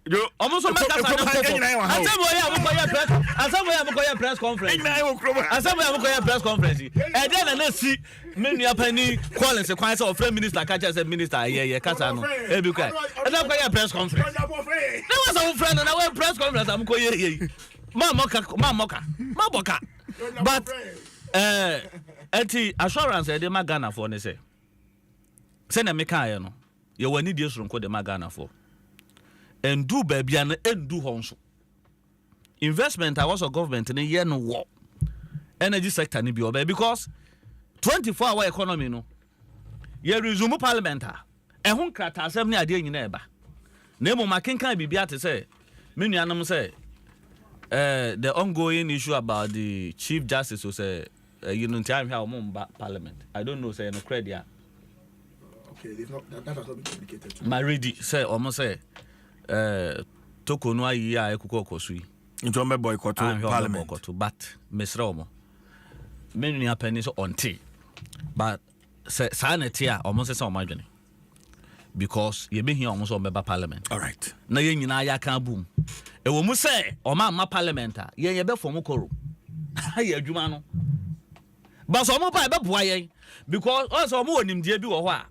D: You almost a Pekasa. I said we have a press conference. I said we have a press conference. And then I see many a penny calling the Queen of Prime Minister, catches a minister. Yeah, Casano. Ebuka. And I'm going to press conference. There was a friend and I went press conference. I'm going to Mamoka. But assurance de Magana for ne say. Send a mekano. You will need from code the Magana for. And do baby and do honso. Investment I was a government in a year no war. Energy sector ni bi because 24-hour economy no. Ye resume parliamentar. Ehun krata asem ni ade nyina eba. Na emo makenkan bibia te say me nuanom say the ongoing issue about the chief justice was you know time how parliament. I don't know say no credit.
E: Okay, that has not been communicated to
D: my ready say almost say toko no ayi a ekuko kosui.
A: Into me boycott parliament
D: but mesra omo. Me nua pani so onti. But say sanity a almost say o madwene. Because ye be here almost on member parliament.
A: All right.
D: Na ye nyina ya kan boom. E wo mu say o ma parliament a ye be form koro. Ye adwuma no. But so mo pa be boa ye because also mo onimdie bi wo ho a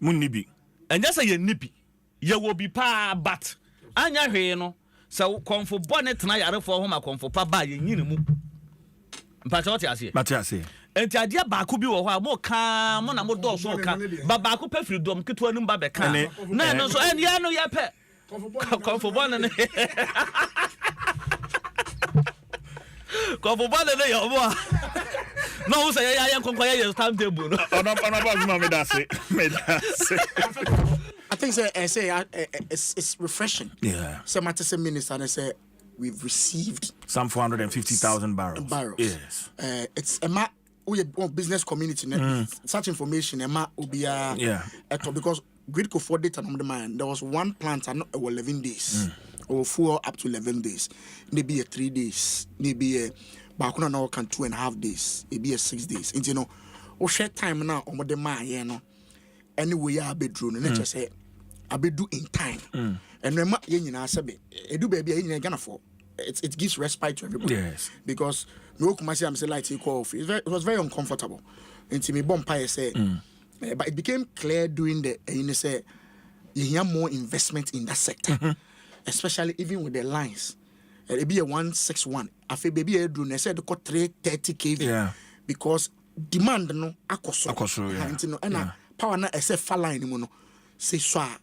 A: munni bi.
D: Enja say ye nibi. Ye wo bi pa but anya hwe no so konfo bonnet na yare for ho ma konfo pa ba ye nyine mu. Mpacha what ase?
A: Mpacha
D: enti ade baako bi wo ho a mo ka mo na mo do so ka ba baako pa freedom keto anum ba be ka na no so en ye no ye pe konfo bonnet ne konfo bonnet ne yo mo no say ya konko ye time table no
A: ona ba me da se
E: think it's refreshing.
A: Yeah.
E: Some minister and I say we've received
A: some 450,000 barrels. Yes.
E: It's a business community. Such information will be because grid could afford it and man. There was one plant and 11 days or 4 up to 11 days. Maybe 3 days. Maybe Bakuna now can 2.5 days. Maybe 6 days. And you know, or share time now on what the man, you know. Anyway, I be drawn and just say I be do in time. And remember, you know, I said, do baby, you gonna for it gives respite to everybody.
A: Yes.
E: Because me come say I'm say like take off. It was very uncomfortable. Until me bumpire say, but it became clear during the you say you hear more investment in that sector, especially even with the lines. It be a 161. I feel baby a drone. I said got 330 kV. Yeah. Because demand no akoso. Yeah. And power na ese fall line no say so. I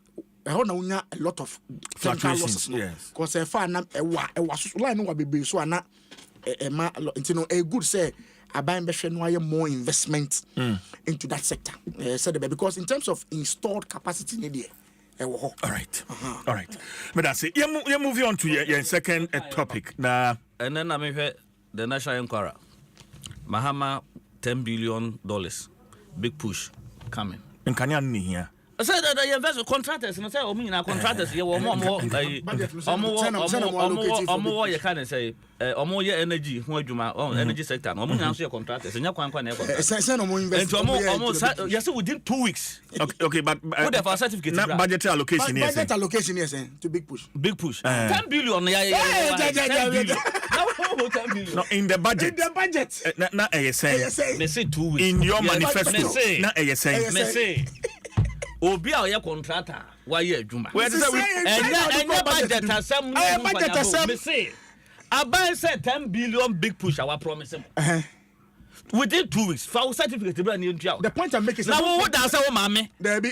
E: na a lot of
A: fluctuations. Yes.
E: Because a far na was line no be so na a good say I buy more investment into that sector. Because in terms of installed capacity in there.
A: All right. All right. But that's it. You move on to your second topic. Now,
D: and then I mean the National Enquirer. Mahama $10 billion. Big push coming.
A: And can you here?
D: I said that you invest with contractors, and I said, "Oh, me, contractors. You want more, you can't say, more energy, energy sector. Answer contractors, and you can't yes, within 2 weeks.
A: Okay, but
D: what if our certificate?
A: Budget allocation, yes.
E: Budget allocation, yes, to big push.
D: 10 billion.
A: No, in the budget. Not ASA.
D: Me say 2 weeks.
A: In your manifesto. Not ASA.
D: Obi a contractor why you adwuma
A: we say
D: and budget asem me say I said 10 billion big push our promise him within 2 weeks for certificate
E: the point I'm making is
D: now what does say mama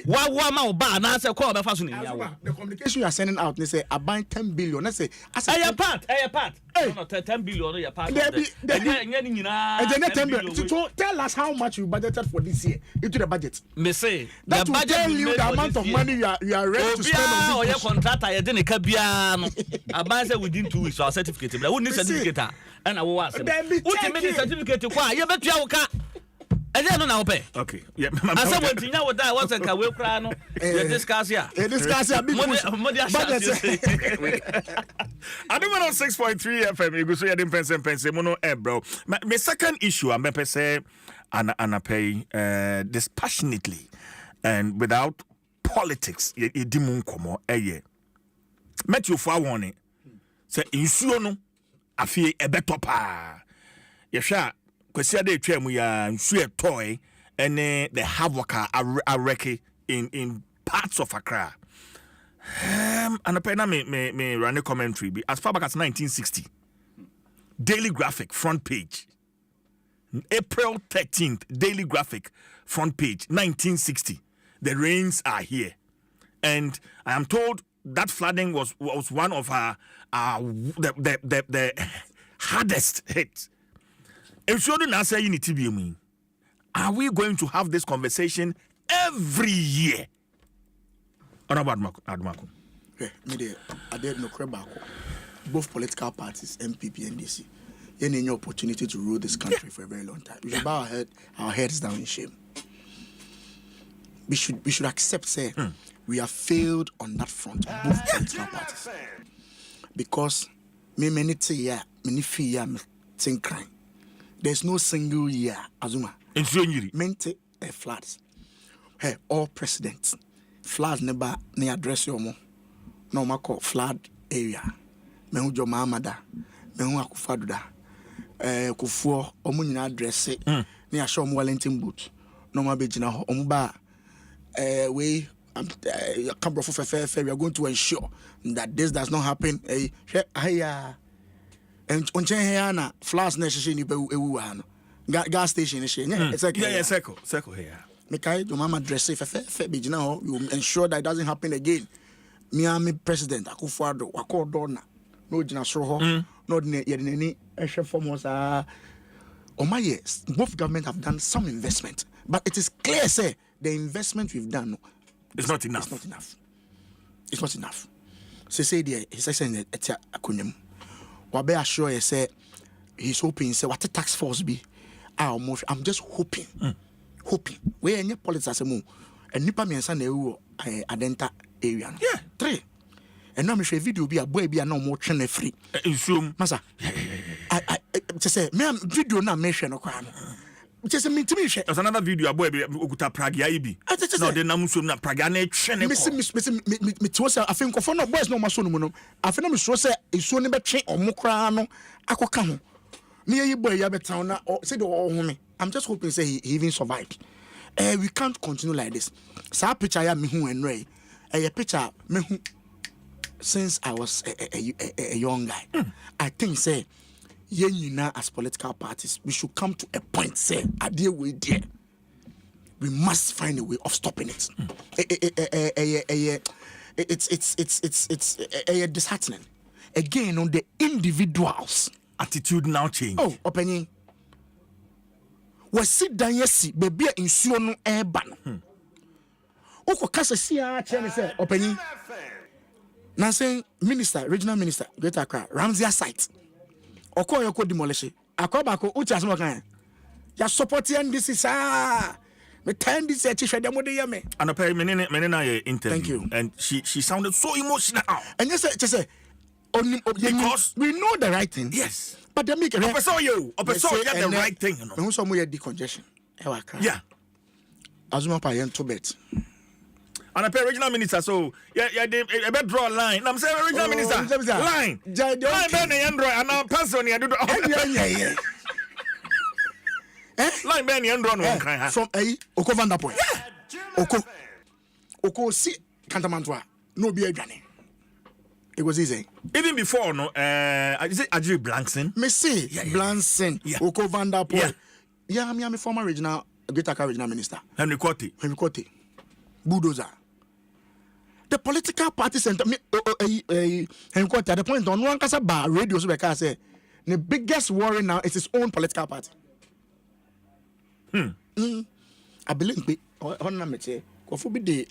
D: why ma ba na say call be fa so
E: the communication you are sending out they say I buy 10 billion let's say as
D: a part no 10 billion your part
E: and then 10 billion to tell us how much you budgeted for this year into the budget
D: me say
E: that will tell you the amount of money you are ready to spend on
D: this contractor you dey kabia no I say within 2 weeks our certificate but who need certificate and I was who need certificate kwa you bet you ka and then no pay
A: okay yeah
D: I said when tinya would die once ka we kra no you discuss here
E: big budget
A: Adom 106.3 FM you go so Adom Mpensenpensenmu no bro my second issue I'm say anapay dispassionately and without politics edimu nkomo met you for one say insuo no afie ebeto pa yehwa kwasi ade twa mu ya nsuo toy and the havoc areke in parts of Accra. And a me run a commentary as far back as 1960. Daily Graphic front page. April 13th, Daily Graphic front page, 1960. The rains are here. And I am told that flooding was one of the hardest hits. If you don't answer unity, are we going to have this conversation every year? Admako.
E: I did no crab. Both political parties, MPP and DC, any opportunity to rule this country for a very long time. We should bow our heads down in shame. We should accept, say, we have failed on that front, both political parties. Because many think crime. There's no single year, Azuma. Mente floods. Hey, all presidents. Floods never address your mo. No call flood area. Mehu jo Mahamada. Mehu Akufaduda. Kufuor omu nyina address it. Ni asho omu Wellington boot. No ma bejina ho omu ba we we are going to ensure that this does not happen. And on China, flowers necessary gas station it's like
A: circle here.
E: Mekai do mama dress if you ensure that it doesn't happen again. Me president Akufo-Addo wako dona no jina soro ho no de ye ehwe formos yes, both government have done some investment, but it is clear say the investment we've done
A: it's not enough.
E: It's not enough. it's not enough. Say there, he says in the acronym. Wabe assure you say he's hoping say what the tax force be. I'm just hoping. Hoping. Where any politics as a move. And nipa me san ewu adenta area.
A: Yeah.
E: 3. And now me share video be a boy be a no more channel free.
A: Zoom.
E: Masa. I just say me video na me share no kwa no. Just me to me share.
A: There's another video a boy be okuta pragia ibi.
E: No
A: de nam so na pragia na etwe ne ko.
E: Me to say I think for no boys no maso no mu no. I think me so say esuo ne be twe omo kra no akoka ho. Me ye boy ya betan na say the home. I'm just hoping say he even survived. We can't continue like this. Sa picture ya me hu enre. Picture me hu since I was a young guy. I think say now as political parties we should come to a point say adie we there. We must find a way of stopping it. It's disheartening. Again on the individuals
A: attitude now change.
E: Oh, opening. We sit down yesi baby insuo no eba no. Oko kasa sia che me say opening. Na say minister, regional minister, Greater Accra, Ramsey site. Oko yoko demolish. Akoba ko uti asmo kan. Ya support NDC me turn this hwede mo de yame.
A: Anopa me na interview.
E: Thank you.
A: And she sounded so emotional.
E: And you say because we know the right thing.
A: Yes.
E: But they make it.
A: Opeso get the right thing, you know.
E: Who some way decongestion.
A: Yeah.
E: Azuma pa yen to bet.
A: And a regional minister, so yeah, they better draw a line. I'm saying regional minister, line. Line, Ben Android, and now person here do.
E: Yeah.
A: Line Ben Android
E: from Oko Van der Point. Oko si Kantamantwa. No be a granny. It was easy.
A: Even before, no, is it Ajay Blankson?
E: Me see, Blankson, Oko Van der Point. Yeah, I'm a former regional, Greater Accra regional minister.
A: Henry Kotti.
E: Bulldozer. The political party center, Henry Kotti, at the point on one kasa bar radio, so I say, the biggest worry now is his own political party. I believe me, on na me say, kofu bi de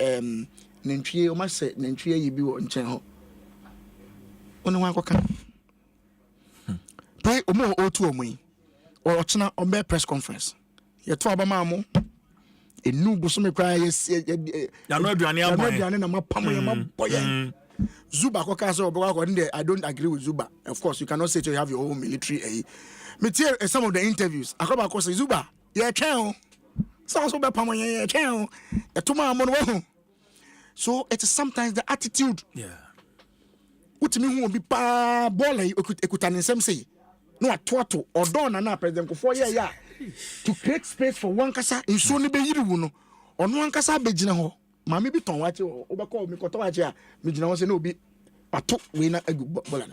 E: nantwie o ma se nantwie yi bi wo nchen ho. Ono wan koka. Pay omo otu omo or ochina on press conference. Ye to abama mo. Enu boso me kwa yes
A: ya no aduane amon.
E: Aduane na mapam ye maboye. Zuba koka so obo kwa ndे I don't agree with Zuba. Of course you cannot say you have your own military Me tell some of the interviews. Akoba ko say Zuba, ye twen. So be pam ye twen. E to ma mo no. So it is sometimes the attitude.
A: Yeah.
E: Utimi hu obi pa bola ekuta nsem say no atoto odon na president kofo ya to create space for one kasa nso ne be yiri wu no ono one kasa be gina ho mama bi ton wache obekọ mi koto wache a me gina ho say no obi pato we na agu bola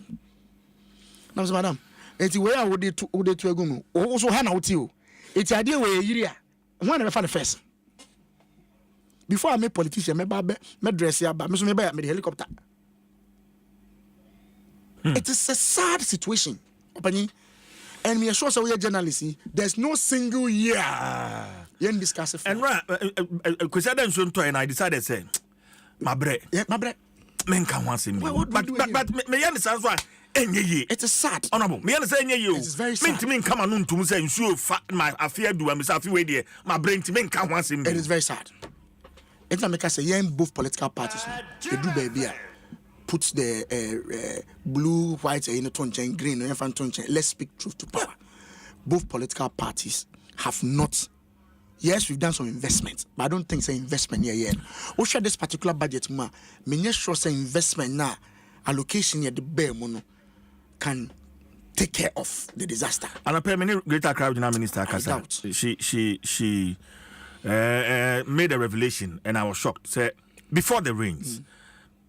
E: na so madam enti we a wo de to agu mu o so ha na wuti o enti ade we yiri a ho na be fa the first before I make politician me dress ya ba me so me ba me the helicopter. It is a sad situation, and we are sure we are journalists. There's no single year you discuss it.
A: And right, because I and I decided say, my bread, men can want him. But me understand why. It
E: is sad.
A: Honorable, me understand you.
E: It is very sad.
A: Men come on to say so fat my affair do and myself way there. My brain to men can want him.
E: It is very sad. It's not because both political parties they do baby. Puts the blue, white, green, let's speak truth to power. Both political parties have not. Yes, we've done some investment, but I don't think it's investment here yet. We share this particular budget, me sure say investment now, allocation here the bare mono can take care of the disaster.
A: And I pay many Greater Accra Regional Minister Kasa. She made a revelation, and I was shocked. Say before the rains.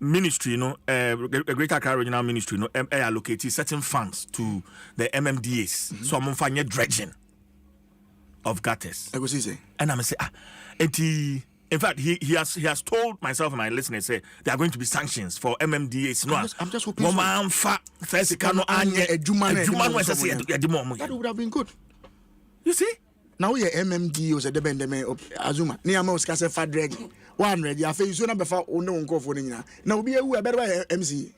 A: Ministry, Greater Accra Regional Ministry, allocated certain funds to the MMDAs. So I'm finding dredging of gutters.
E: I was easy.
A: And I'm say, in fact, he has told myself and my listeners say there are going to be sanctions for MMDAs.
E: I'm just hoping.
A: That would have been good.
E: You see? Now we MMD or the debendeme Azuma. Near most case fadreg. 100. Ya face you before no go for nina. Now be a better MC.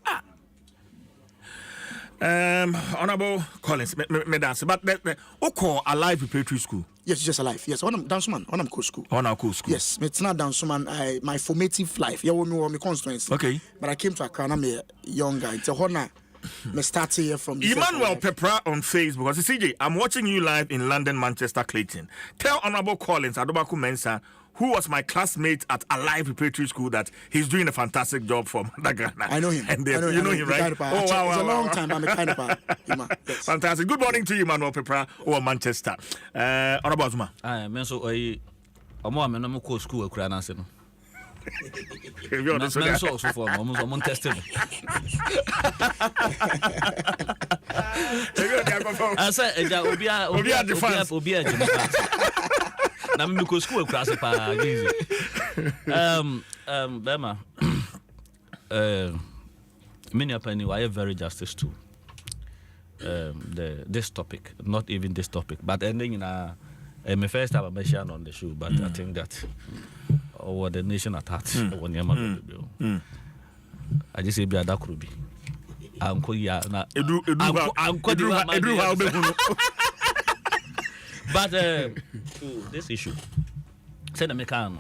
A: Honorable Collins, me dance, but Oko alive preparatory school.
E: Yes, just alive. Yes, on dance man, on cool school.
A: On our cool school.
E: Yes, it's not dance man. My formative life. You me constituency.
A: Okay.
E: But I came to Accra. I'm a young guy. It's a honor. Me start here from
A: Emmanuel Pepra on Facebook. I say, CJ, I'm watching you live in London, Manchester, Clayton. Tell Honorable Collins, Adom 106.3, who was my classmate at Alive Preparatory School, that he's doing a fantastic job for Ghana.
E: I know him.
A: And
E: I know
A: you know him, right?
E: Oh, wow, it's a long time. I'm a kind of yes.
A: Fantastic. Good morning to you, Emmanuel Pepra, or Manchester. Honorable Azuma.
D: I mean, so I'm going to school at Kranasi.
A: I'm
D: so for I'm tested. I said, Obia defense. Na me go school class pa easy. Bema. Many opinion why very justice to this topic, not even this topic, but ending in my first time I mentioned on the show, but I think that over the nation at heart when you I just say be that could be. Uncle ya na but this issue said American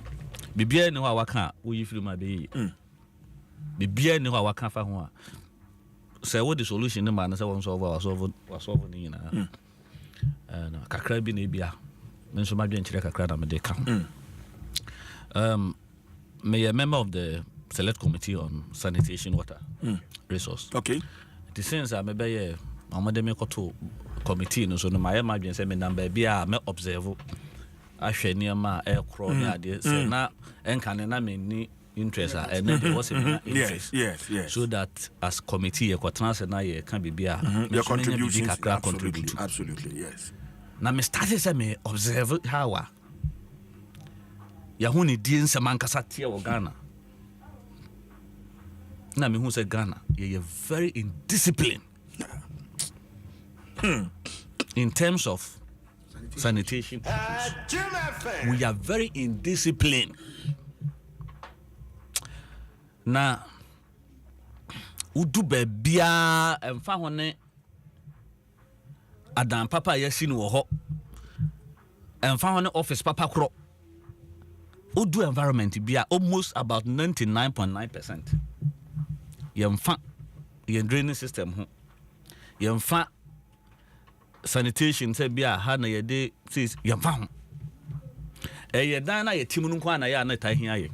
D: bibia ni ho awaka wo yifiri ma be bibia ni ho awaka fa ho a say what the solution ni ma na say won solve ni na na kakra bi na bia me so ma dwen kire kakra na me de ka me a member of the select committee on sanitation water resource.
A: Okay.
D: The sense I me be amade me koto committee no so no my imagine say me number bia me observe ahwe niam a ekro ni ade say na enka ne na me ni interest and then was interest.
A: Yes.
D: So that as committee e kwatena say na ye can be bia
A: your contribution
D: absolutely
A: yes.
D: Na me start say me observe how ya huni di nsem ankasa tie wo Ghana. Na me hu say Ghana ye very indisciplined. In terms of sanitation, we are very indisciplined. Na udu bebia emfa hone Adam papa yesi no ho emfa hone office papa kro udu environment bia almost about 99.9%. Yemfa yen draining system ho yemfa sanitation say bia ha na ye de says yemfa ho ye dan na ye timu no kwa na ya na tai hia ye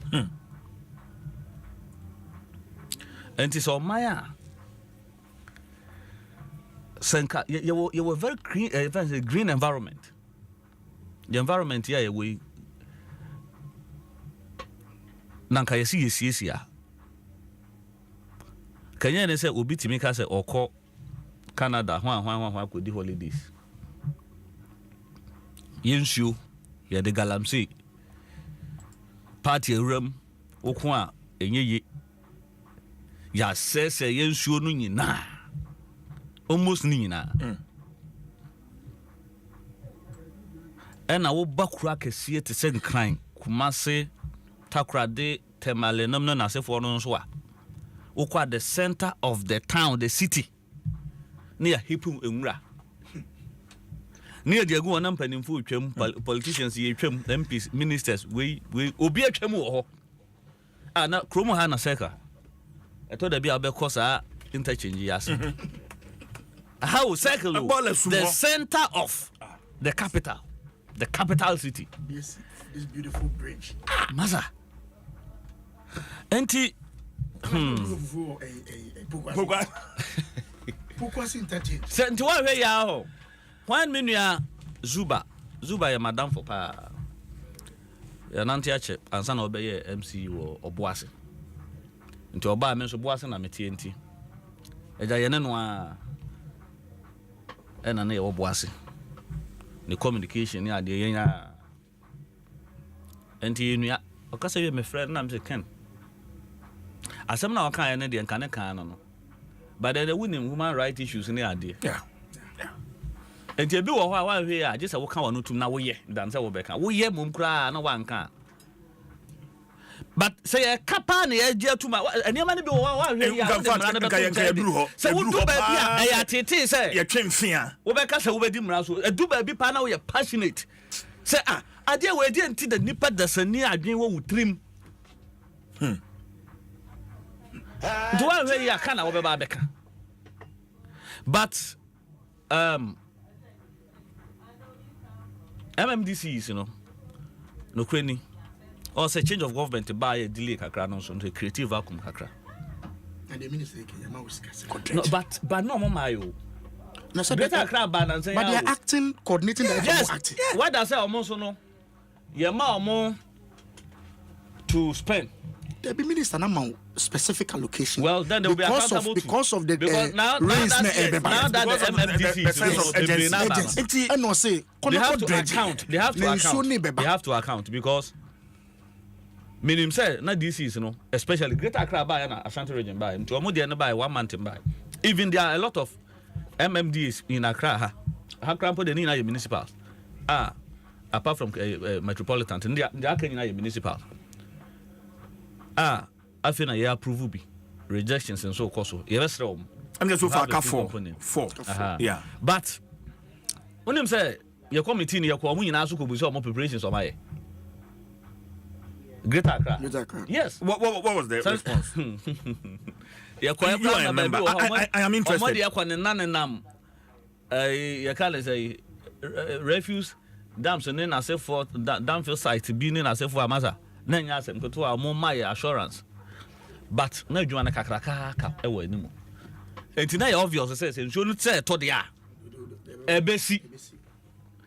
D: enti so maya senka you were very green environment. The environment here we nanka yesi ya kanya ne say obi timi ka say okọ Canada hwan ko di holidays yensuo ye de galamsey party ram okọ a enyeye ya sese yensuo no nyina almost nyina ena wo bakura kese te se nkran Kumase takrade temalenam no na sefo no nso a ukwa the center of the town, the city near hipu enwura near the agu onam panimfo twam politicians ye twam MPs ministers we obi atwam wo ho na kromo ha na seka eto da bia obekọ sa interchange yas how circle the center of the capital city,
E: this beautiful bridge
D: maza enti senti wa hwe ya ho wan menua Zuba ya madam for pa ya nanti ache ansa na obeye MC wo Oboase nti oba me so Boase na metie nti eja ye ne no a ena na ye Oboase ni communication ni ade yenya enti nua okasa ye me friend na me se Ken asem na waka ya ne de nka ne kan no but the winning human right issues ni ade And you be wa here, just a walk on to now ye, than so Becca. We ye mum cry, no one can. But say a capani, a jet to my and your money be so we do baby, say,
A: your train fear.
D: Obeka say we dim raso, a do baby pana we passionate. Say, I dear we didn't the nipper that's a near I didn't want trim. Do I really a can over Babeka? But MMDCs, you know, no cranny. Or say change of government to buy a delay kakra no so to creative vacuum kakra.
E: And the minister
D: No, but no mama yo.
E: No, so
D: better crab and say
E: but they are acting, coordinating.
D: Yes.
E: Acting.
D: What does say almost no? Your mom to spend.
E: There be minister now specific allocation.
D: Well, then they will be accountable
E: because of the
D: now that the MMDC
E: and no say
D: they have to account because meaning say na this is especially Greater Accra by and Ashanti region by to omo dey by 1 month by even there are a lot of MMDs in Accra Accra po dey na municipal apart from metropolitan they are can na municipal I feel na you approve bi rejections and so course you best room
A: I'm just so far four. Yeah,
D: but when him say your committee ni your ko omo nyina so ko bu so omo preparations o my Greater Accra. Yes.
A: What was the response? I am interested.
D: Refuse dams and then I say for dam field site being in I say for Amasa. Then I said to our more assurance. But no you want kakraka ewo anymore. And today obvious says you shouldn't say to the ebesi.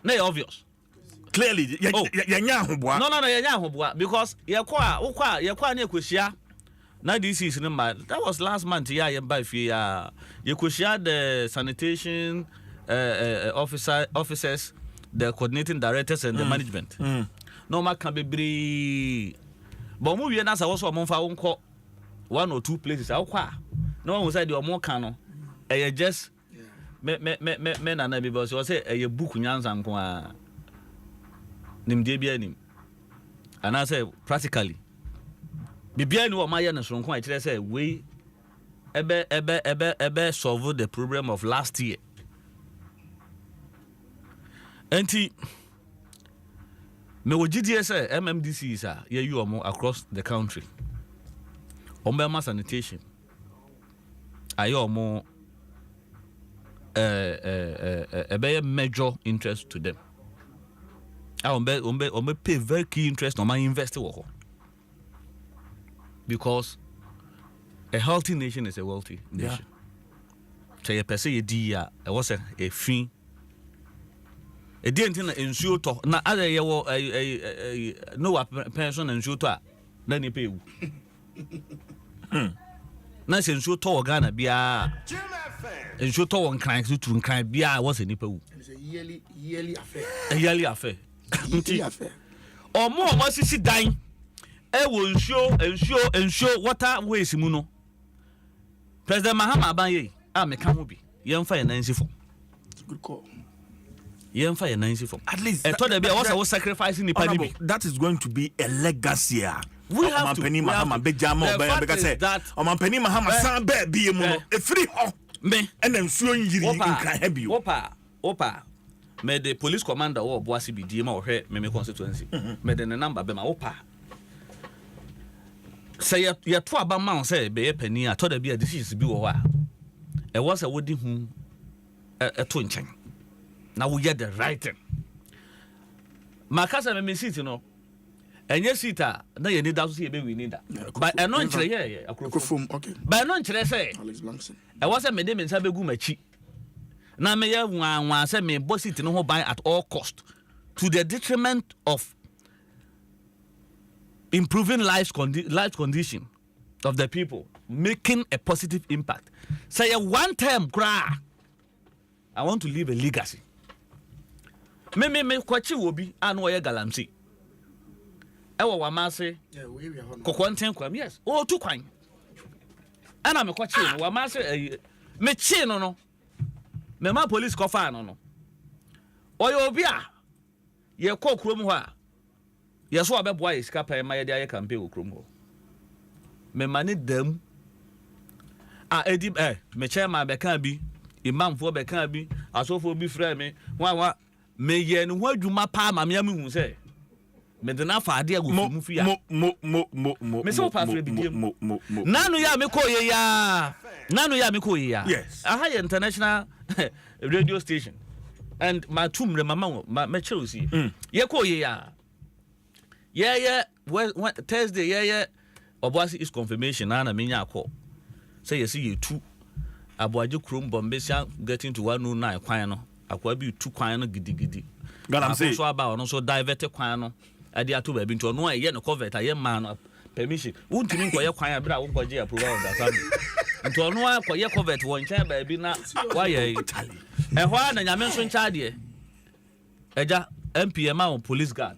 D: No obvious.
A: Clearly, no,
D: because yakwa ne kweshia na this is number that was last month ya by fear you kweshia the sanitation officers, the coordinating directors and the management no ma can be but mu wie na sa wo so mo fa wo 1 or 2 places akwa no one say the omo kan no just me na because you say e book nyanza nko a nimde bia nim and I say practically bibia ni o ma ye no so nko a kire say we ebe solve the problem of last year enti me wogidie say MMDC is ye you omo across the country ombe sanitation ayo omo ebe major interest to them ombe pay very key interest on my investor wo because a healthy nation is a wealthy nation. So you per se ye di ya e was a fin e di entin na ensuo to na other ye wo no pension ensuo to a na ni pay wu na se ensuo to Ghana bia ensuo to won kan to kan bia was ni pay wu.
E: It's a yearly affair.
D: A yearly affair. Omo sisi dan e wo ensuo waterways mu no President Mahama Abanye meka ho bi yemfa ye nansi fo.
E: It's a good call.
A: At least that is going to be a legacy.
D: We have to.
A: Mahama Bejama that Omampeni Mahama san be a free me and then flowing yiri in heavy.
D: Opa me the police commander or Boasi bi di ma o hwe me constituency me the number be ma opa say ya to aba man say be pani a to da bi a decisions bi wo a e was a wodi hu e to nchen na wo ye the right thing makasa me seat no enye seat a na ye need that so ye be we need that but e no nchire ye
E: akrofom okay
D: but no nchire say
E: Alex Blankson
D: e was a me de me nsa be gu machi na me ye wan say me boss seat no ho buy at all cost to the detriment of improving life condition of the people, making a positive impact. Say a one time cry. I want to leave a legacy. Me kwachi wobi anu ye galamsi. Ewa wamase. Kokwanten kwam yes. O tu kwan. Ana me kwachi wamase me chi no. Me ma police kofa no. Oyo bia ye kɔ kurom hɔ a ye so abɛboa ye sika pɛ ma ye de aye campaign wɔ kurom hɔ me mane dam edi me chairman bɛka bi imam fo bɛka bi asofo bi frɛ me wa me ye no ho adwuma pa ma me am hu sɛ me de na fa ade agu mu fi a me so pa frɛ bi diem nanu ya me kɔ ye ya
A: Yes.
D: aha ye international radio station and my tumre mama me chelsea ye kɔ ye ya Thursday Obuasi is confirmation na me nya akɔ say yes ye two aboaje krom bombesia getting to 109 kwan no akwa bi two kwan no gidigidi
A: Galam say
D: so aba ono so divert kwan no ade ato ba bi nto no ye no covet aye man no permission wuntimi nko ye kwan abira wo nkoje approval of that nto no akɔ ye covet won chen ba bi na wa ye ehwa na nyame nso ncha de eja MPM on police guard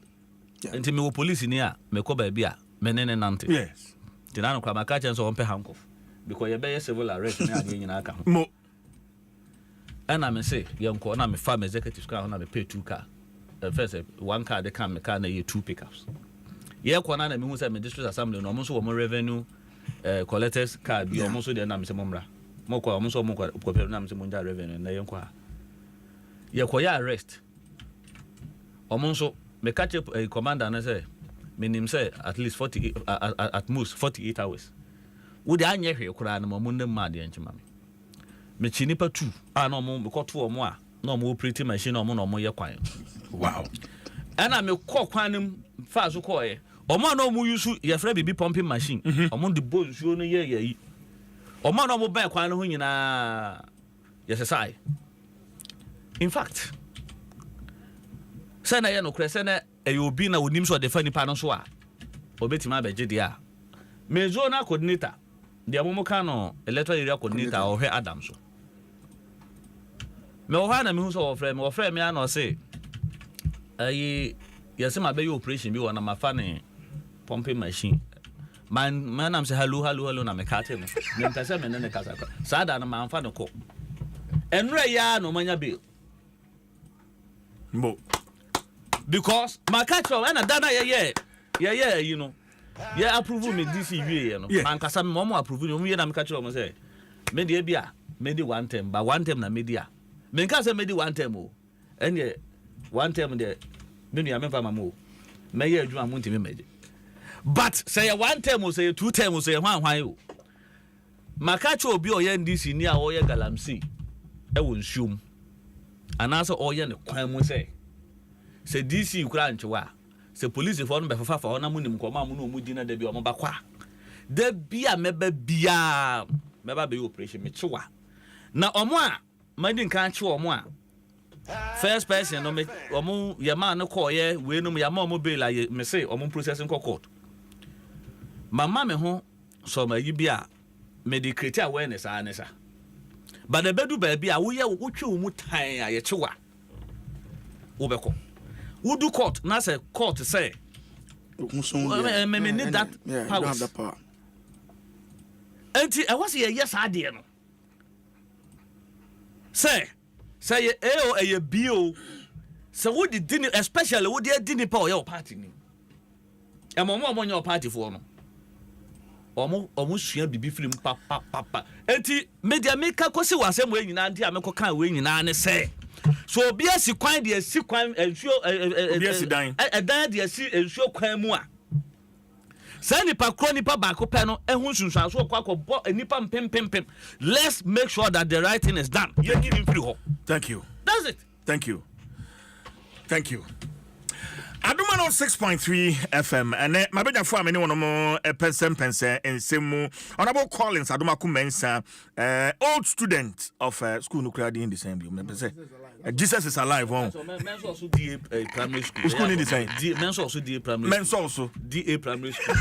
D: enti me wo police ni a me kɔ ba bi a menene nante
A: yes
D: tinano kwa maka chen so on pe handcuff because you be civil arrest na ade nyina aka ho
A: mo
D: and me say yenko na me farm executive car na me pay 2 car first one car they can me car na ye 2 pickups ye ko na me hu say me district assembly no mo so wo revenue collectors car bi mo so de na me se mo mra mo ko mo so mo ko pe na me se mo nja revenue na yenko a ye ko ya arrest o mo so me catch commander na say menim say at least 48 at most 48 hours would anye hwe kura na mo ndem ma de nchima me chini pa 2 na mo ko to mo a na mo operating machine na mo ye kwan
A: wow
D: ana me ko kwan nim fa so ko ye omo na mo use ye fra bibi pumping machine omo de bo nsuo no ye yi omo na mo ban kwan no ho nyina yes sai in fact say na ye no kure say na obi na onim so de fa nipa no so a obetima abeje de a me zona coordinator de amomo ka no electoral area coordinator o he Adam so me o ha na me hu so o frɛ me ana o say ayi yesi ma be operation bi wona ma fa ne pumping machine man am say hello na me ka te no me ntase me ne kasa sa da na ma fa ne ko enre ya no manya bill
A: mo
D: because my catch up and dana yeah you know yeah approve me this year no man kasa me mo approve me ye na me catch up mo say me dey bia me dey one term but one term na me dia me nka say me dey one term o enye one term dey me nua me fa mama o me ye adwuma mo ntimi meje but say one term o say two term o say hwan o my catch up bi o ye ndc ni a o ye galamsey e won nsuom anasa o ye ne kwan mo say se DC kura nchewa se police for no be fafa fa na munim ko ma mu no mu di na da bi o mo ba kwa da bia meba bia meba be operation me chewa na omo a madi nkan che omo a first person no me omo ye ma no call ye we no me ya ma omo bail aye me say omo processing court mama me ho so ma yi bia me dey create awareness anesa but the bedu ba bia wo ye wo twe mu tan a ye chewa wo be ko Udu court, na say court say.
E: Me need
D: that
E: yeah,
D: power.
E: Don't have that power.
D: I was yes idea no. Say a bio. So what did dinner especially what did dinner power your party ni. E mo on your party for no. Omo sua bibi film papa. Enti media maker kosi wasem we nyina nti ameko kan we nyina ne say. So obi asi kwan de asi kwan ensuo
A: obi asi dan
D: dan de asi ensuo kwan mu a say nipa kro nipa ba ko pe no ehun sunsun so kwa bo nipa mpempempem. Let's make sure that the right thing is done. You give him free ho.
A: Thank you.
D: That's it.
A: Thank you. Adom 106.3 FM and my brother for me one more Mpensenpensenmu honorable Collins Adom Akumensa old student of school nuclear in the same Jesus is alive on
D: men's also DA primary school
A: school in the same
D: men's also DA primary
A: men's also
D: DA primary school